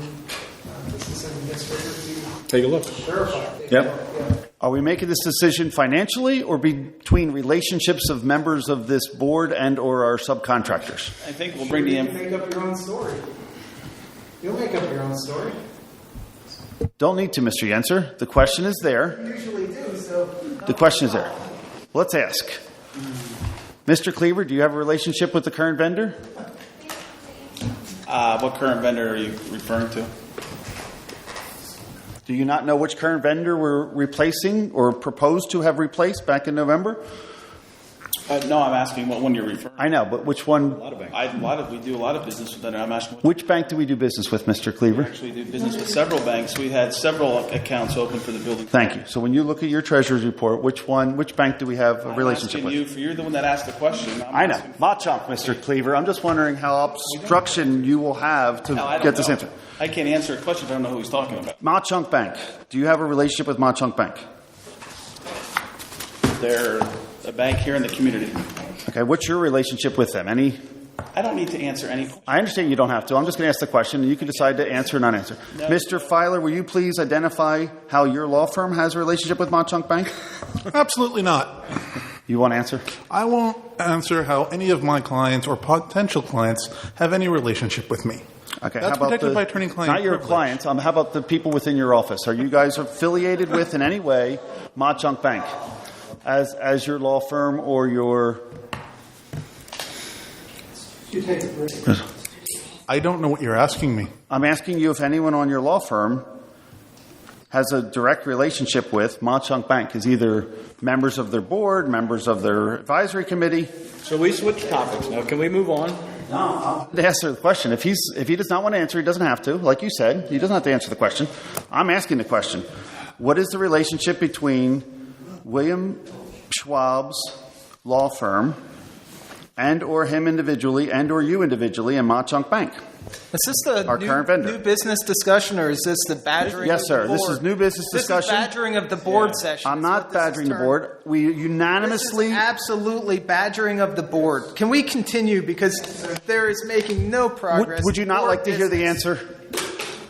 business administrator to take a look. Verify. Yep. Yeah. Are we making this decision financially or between relationships of members of this board and or our subcontractors? I think we'll bring the You make up your own story. You'll make up your own story. Don't need to, Mr. Yenser. The question is there. You usually do, so... The question is there. Let's ask. Mr. Cleaver, do you have a relationship with the current vendor? What current vendor are you referring to? Do you not know which current vendor we're replacing or proposed to have replaced back in November? No, I'm asking what one you're referring to. I know, but which one? We do a lot of business with them. I'm asking which bank do we do business with, Mr. Cleaver? We actually do business with several banks. We had several accounts open for the building. Thank you. So when you look at your treasurer's report, which bank do we have a relationship with? You're the one that asked the question. I know. Machunk, Mr. Cleaver. I'm just wondering how obstruction you will have to get this answer. I can't answer a question if I don't know who he's talking about. Machunk Bank. Do you have a relationship with Machunk Bank? They're a bank here in the community. Okay, what's your relationship with them? Any? I don't need to answer any question. I understand you don't have to. I'm just going to ask the question, and you can decide to answer or not answer. No. Mr. Filer, will you please identify how your law firm has a relationship with Machunk Bank? Absolutely not. You want to answer? I won't answer how any of my clients or potential clients have any relationship with me. Okay, That's protected by attorney-client not your privilege. clients. How about the people within your office? Are you guys affiliated with in any way Ma-Chunk Bank as your law firm or your? You take a break. I don't know what you're asking me. I'm asking you if anyone on your law firm has a direct relationship with Ma-Chunk Bank, is either members of their board, members of their advisory committee. So we switch topics now. Can we move on? No, I'll answer the question. If he does not want to answer, he doesn't have to. Like you said, he doesn't have to answer the question. I'm asking the question. What is the relationship between William Schwab's law firm and or him individually and or you individually and Ma-Chunk Bank? Is this Our current vendor. new business discussion, or is this the badgering Yes, of sir. the board? This is new business discussion. This is badgering of the board session. I'm not badgering the board. We unanimously... This is absolutely badgering of the board. Can we continue? Because there is making no progress. Would you not like to hear the answer?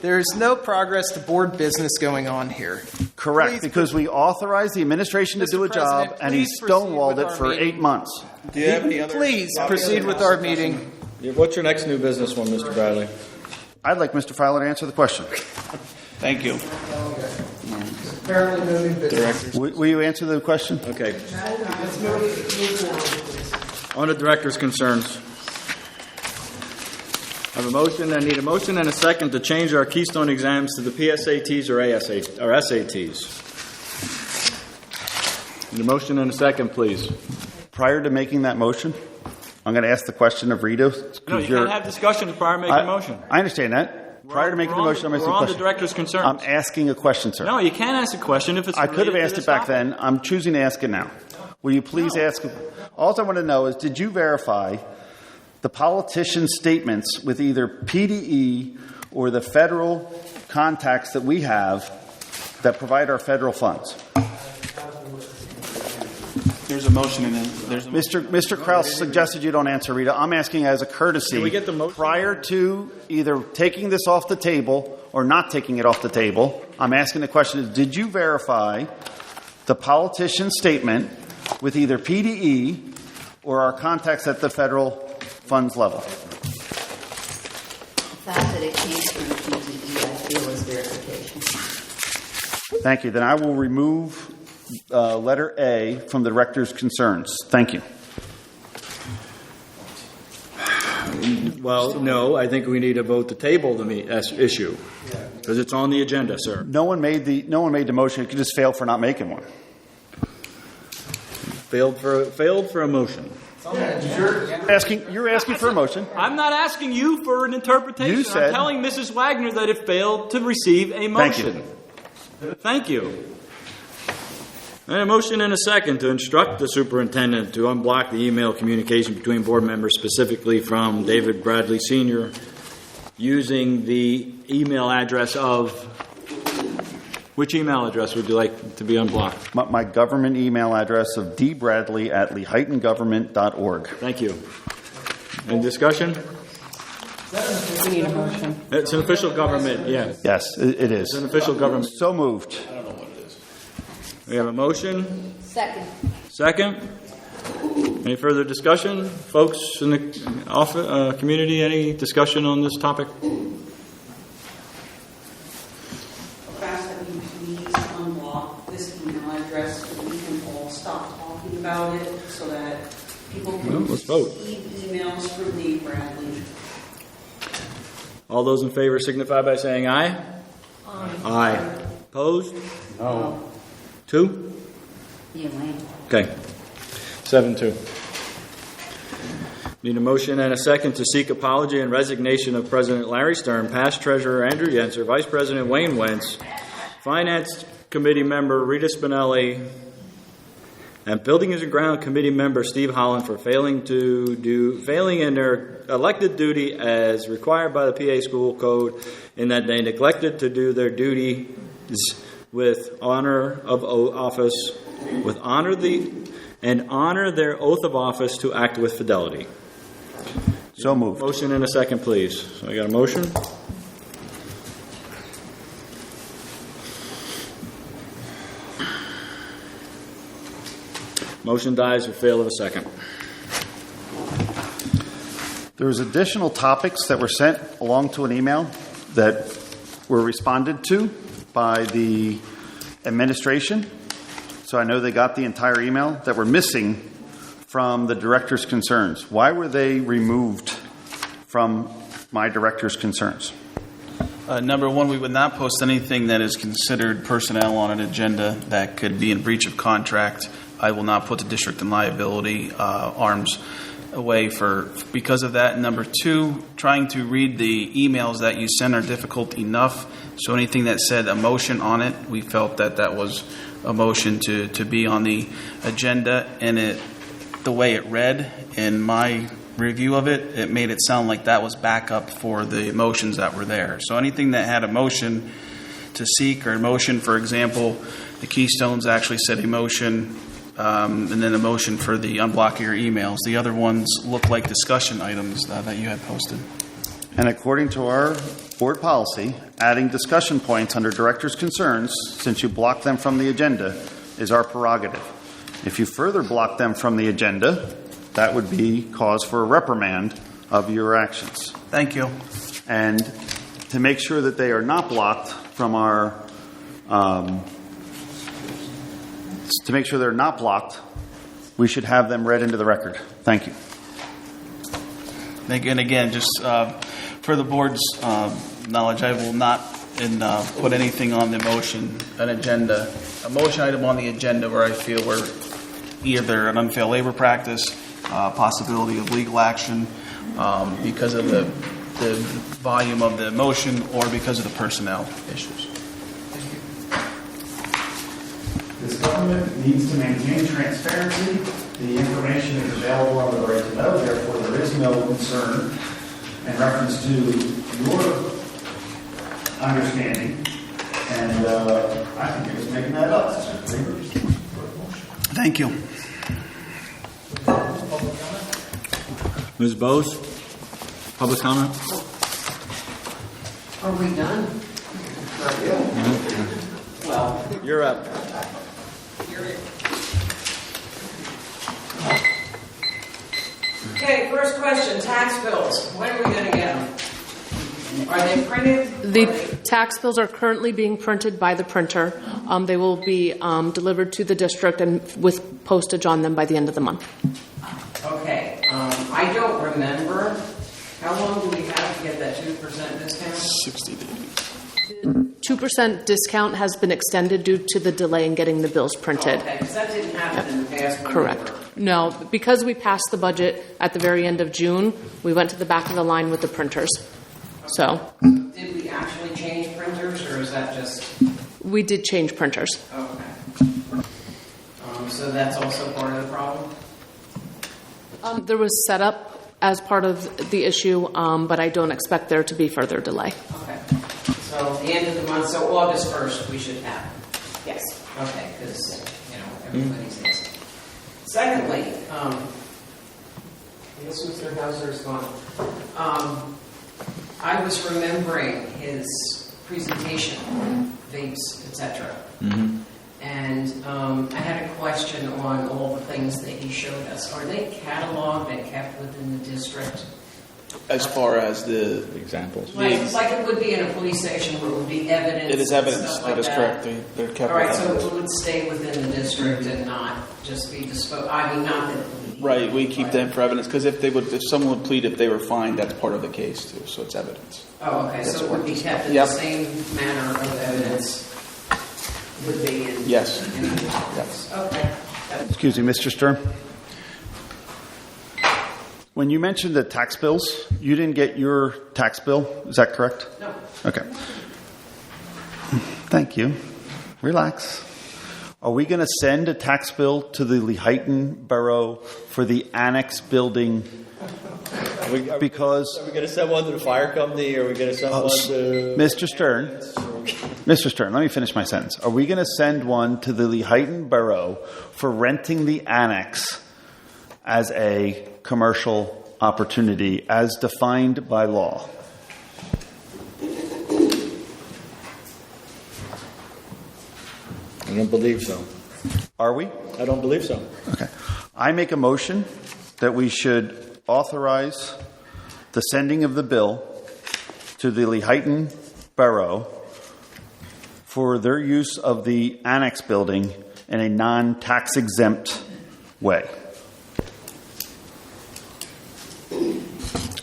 There is no progress to board business going on here. Correct, because we authorized the administration to do a job, and he stonewalled it for 8 months. Do you have any other? Please proceed with our meeting. What's your next new business one, Mr. Bradley? I'd like Mr. Fowler to answer the question. Thank you. Apparently no new business. Will you answer the question? Okay. Let's move forward, please. On the director's concerns. I have a motion. I need a motion and a second to change our Keystone exams to the PSATs or SATs. Need a motion and a second, please. Prior to making that motion, I'm going to ask the question of Rita. No, you can't have discussion prior to making a motion. I understand that. Prior to making the motion, I'm asking a We're on the question. director's concerns. I'm asking a question, sir. No, you can't ask a question if it's I could have related to asked this it back topic. then. I'm choosing to ask it now. Will you please ask? All I want to know is, did you verify the politician's statements with either PDE or the federal contacts that we have that provide our federal funds? There's a motion in it. Mr. Kraus suggested you don't answer, Rita. I'm asking as a courtesy. Can we get the motion? Prior to either taking this off the table or not taking it off the table, I'm asking the question is, did you verify the politician's statement with either PDE or our contacts at the federal funds level? The fact that it came from PTE, I feel, is verification. Thank you. Then I will remove letter A from the director's concerns. Thank you. Well, no, I think we need to vote to table the issue because it's on the agenda, sir. No one made the motion. It could just fail for not making one. Failed for a motion. You're asking for a motion. I'm not asking you for an interpretation. You said- I'm telling Mrs. Wagner that it failed to receive a motion. Thank you. And a motion and a second to instruct the superintendent to unblock the email communication between board members, specifically from David Bradley Sr., using the email address of... Which email address would you like to be unblocked? My government email address of dbradley@lehightongovernment.org. Thank you. Any discussion? We need a motion. It's an official government, yeah. Yes, it is. It's an official government. So moved. We have a motion. Second. Second. Any further discussion? Folks in the community, any discussion on this topic? Ask that we please unblock this email address so we can all stop talking about it so that people Well, can let's vote. receive emails from Dave Bradley. All those in favor signify by saying aye. Aye. Opposed? No. 2? You win. Okay. 7-2. Need a motion and a second to seek apology and resignation of President Larry Stern, past Treasurer Andrew Yenser, Vice President Wayne Wentz, Finance Committee member Rita Spinelli, and Building and Ground Committee member Steve Holland for failing in their elected duty as required by the PA School Code, in that they neglected to do their duties with honor of office, honor their oath of office to act with fidelity. So moved. Motion and a second, please. So I got a motion. Motion dies for fail of a second. There was additional topics that were sent along to an email that were responded to by the administration. So I know they got the entire email that were missing from the director's concerns. Why were they removed from my director's concerns? Number one, we would not post anything that is considered personnel on an agenda that could be in breach of contract. I will not put the district in liability arms away because of that. Number two, trying to read the emails that you send are difficult enough. So anything that said a motion on it, we felt that was a motion to be on the agenda. And the way it read in my review of it, it made it sound like that was backup for the motions that were there. So anything that had a motion to seek or a motion, for example, the Keystones actually said a motion and then a motion for the unblocking your emails. The other ones look like discussion items that you had posted. And according to our board policy, adding discussion points under director's concerns, since you blocked them from the agenda, is our prerogative. If you further block them from the agenda, that would be cause for a reprimand of your actions. Thank you. And to make sure that they are not blocked from our, to make sure they're not blocked, we should have them read into the record. Thank you. And again, just for the board's knowledge, I will not put anything on the motion, a motion item on the agenda where I feel we're either an unfair labor practice, possibility of legal action because of the volume of the motion or because of the personnel issues. This government needs to maintain transparency. The information is available on the right to know. Therefore, there is no concern in reference to your understanding. And I think you're just making that up. Thank you. Ms. Bose, public comment? Are we done? Well, you're up. Okay, first question, tax bills. When are we going to get them? Are they printed? The tax bills are currently being printed by the printer. They will be delivered to the district and with postage on them by the end of the month. Okay, I don't remember. How long do we have to get that 2% discount? 60 days. 2% discount has been extended due to the delay in getting the bills printed. Okay, because that didn't happen in the past. Correct. No, because we passed the budget at the very end of June, we went to the back of the line with the printers. So. Did we actually change printers, or is that just? We did change printers. Okay. So that's also part of the problem? There was setup as part of the issue, but I don't expect there to be further delay. Okay. So the end of the month, so August 1st, we should have. Yes. Okay, because, everybody's asking. Secondly, I guess Mr. Hauser's gone. I was remembering his presentation, vapes, etc. Mm-hmm. And I had a question on all the things that he showed us. Are they cataloged and kept within the district? As far as the examples, like it would be in a police station where it would be evidence. It is evidence. That is correct. They're kept. All right, so it would stay within the district and not just be disposed. I mean, not that. Right, we keep them for evidence because if someone would plead if they were fined, that's part of the case too. So it's evidence. Oh, okay. That's so it would be kept in Yep. the same manner of evidence. Would be in. Yes. Yes. Okay. Excuse me, Mr. Stern. When you mentioned the tax bills, you didn't get your tax bill. Is that correct? No. Okay. Thank you. Relax. Are we going to send a tax bill to the Lehighton Borough for the annex building? Because are we going to send one to the fire company? Or are we going to send one to Mr. Stern? Mr. Stern, let me finish my sentence. Are we going to send one to the Lehighton Borough for renting the annex as a commercial opportunity as defined by law? I don't believe so. Are we? I don't believe so. Okay. I make a motion that we should authorize the sending of the bill to the Lehighton Borough for their use of the annex building in a non-tax exempt way.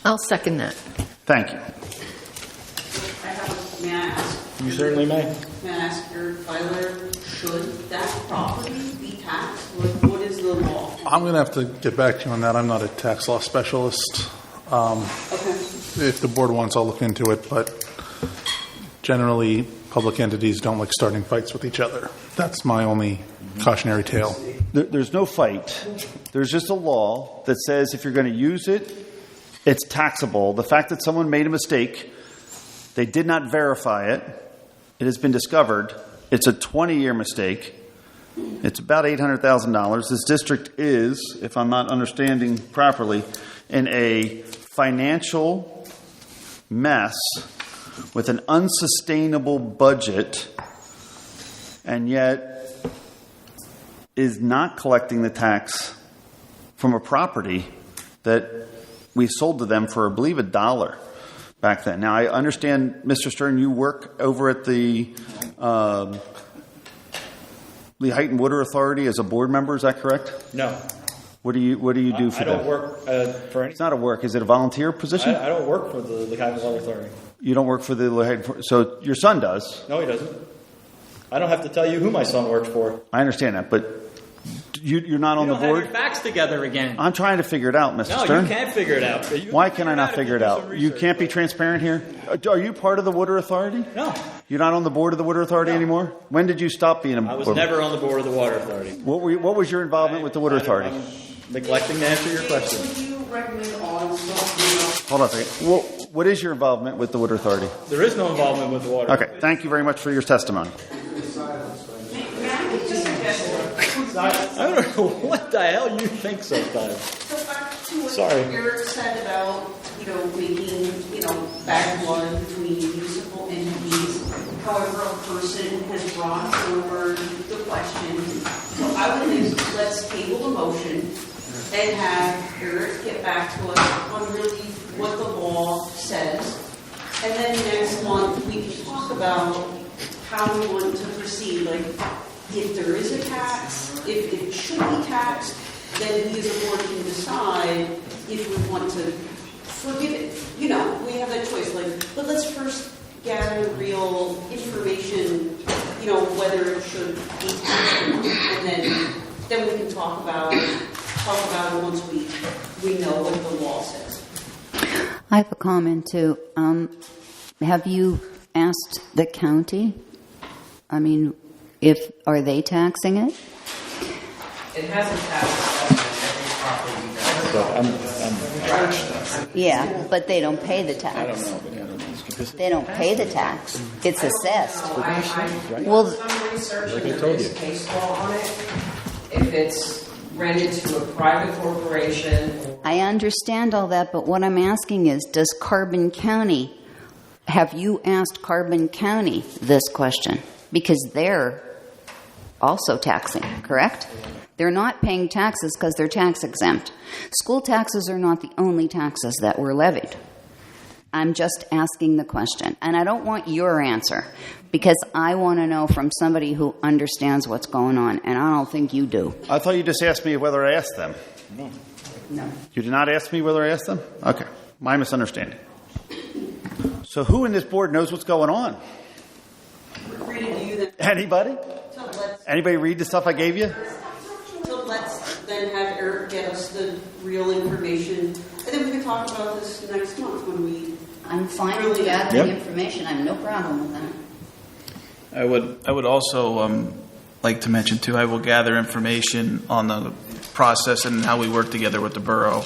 I'll second that. Thank you. May I ask? You certainly may. May I ask your filer, should that property be taxed? What is the law? I'm going to have to get back to you on that. I'm not a tax law specialist. If the board wants, I'll look into it, but generally, public entities don't like starting fights with each other. That's my only cautionary tale. There's no fight. There's just a law that says if you're going to use it, it's taxable. The fact that someone made a mistake, they did not verify it, it has been discovered, it's a 20-year mistake. It's about $800,000. This district is, if I'm not understanding properly, in a financial mess with an unsustainable budget, and yet is not collecting the tax from a property that we sold to them for, I believe, $1 back then. Now, I understand, Mr. Stern, you work over at the Lehighton Water Authority as a board member. Is that correct? No. What do you do for them? I don't work for any. It's not a work. Is it a volunteer position? I don't work for the Lehighton Water Authority. You don't work for the Lehighton. So your son does. No, he doesn't. I don't have to tell you who my son works for. I understand that, but you're not on the board? You don't have your facts together again. I'm trying to figure it out, Mr. No, Stern. you can't figure it out. Why can I not figure it out? You can't be transparent here? Are you part of the Water Authority? No. You're not on the board of the Water Authority anymore? When did you stop being a board? I was never on the board of the Water Authority. What was your involvement with the Water Authority? I'm neglecting to answer your question. Would you recommend on stuff? Hold on a second. What is your involvement with the Water Authority? There is no involvement with the water. Okay. Thank you very much for your testimony. May I make a suggestion? I don't know what the hell you think sometimes. Go back to what Sorry. Eric said about, making, bad blood between municipal entities. However, a person has brought forward the question. So I would think, let's table the motion and have Eric get back to us on really what the law says. And then next month, we can talk about how we want to proceed. Like, if there is a tax, if it should be taxed, then we as a board can decide if we want to forgive it. We have that choice. But let's first gather real information, whether it should be taxed or not. And then we can talk about it once we know what the law says. I have a comment too. Have you asked the county? Are they taxing it? It hasn't passed every property. Yeah, but they don't pay the tax. I don't know. They don't pay the tax. It's assessed. I've Well, done some research and there is case law on it. If it's rented to a private corporation. I understand all that, but what I'm asking is, does Carbon County, have you asked Carbon County this question? Because they're also taxing, correct? They're not paying taxes because they're tax exempt. School taxes are not the only taxes that were levied. I'm just asking the question. And I don't want your answer, because I want to know from somebody who understands what's going on, and I don't think you do. I thought you just asked me whether I asked them. No. You did not ask me whether I asked them? Okay. My misunderstanding. So who in this board knows what's going on? Anybody? Anybody read the stuff I gave you? So let's then have Eric get us the real information, and then we can talk about this next month when we. I'm fine with gathering information. I have no problem with that. I would also like to mention too, I will gather information on the process and how we work together with the borough,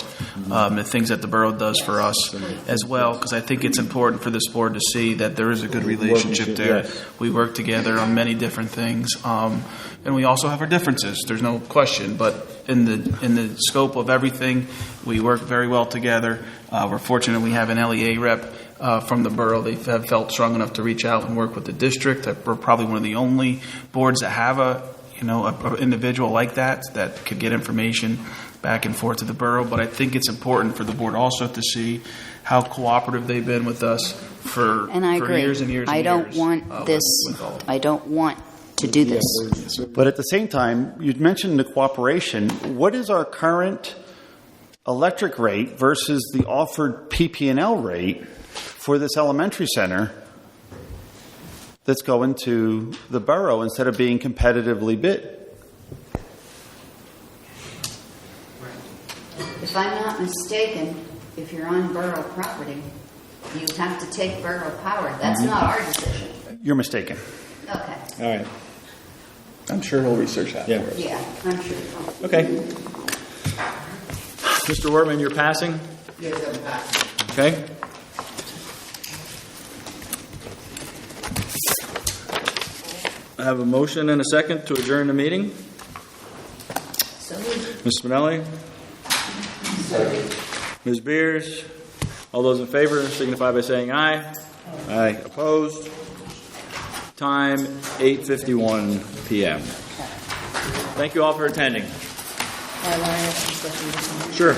the things that the borough does for us as well, because I think it's important for this board to see that there is a good relationship there. Yes. We work together on many different things, and we also have our differences. There's no question, but in the scope of everything, we work very well together. We're fortunate we have an LEA rep from the borough. They have felt strong enough to reach out and work with the district. We're probably one of the only boards that have a an individual like that could get information back and forth to the borough. But I think it's important for the board also to see how cooperative they've been with us for And I agree. years and years. I and don't years, want this, with all of it. I don't want to do this. But at the same time, you mentioned the cooperation. What is our current electric rate versus the offered PP&L rate for this elementary center that's going to the borough instead of being competitively bid? If I'm not mistaken, if you're on borough property, you have to take borough power. That's not our decision. You're mistaken. Okay. All right. I'm sure he'll research that for us. Yeah, I'm sure. Okay. Mr. Wortman, you're passing? Yes, I'm passing. Okay. I have a motion and a second to adjourn the meeting. So moved. Ms. Spinelli? Ms. Beers? All those in favor signify by saying aye. Aye. Opposed? Time 8:51 p.m. Thank you all for attending. Sure.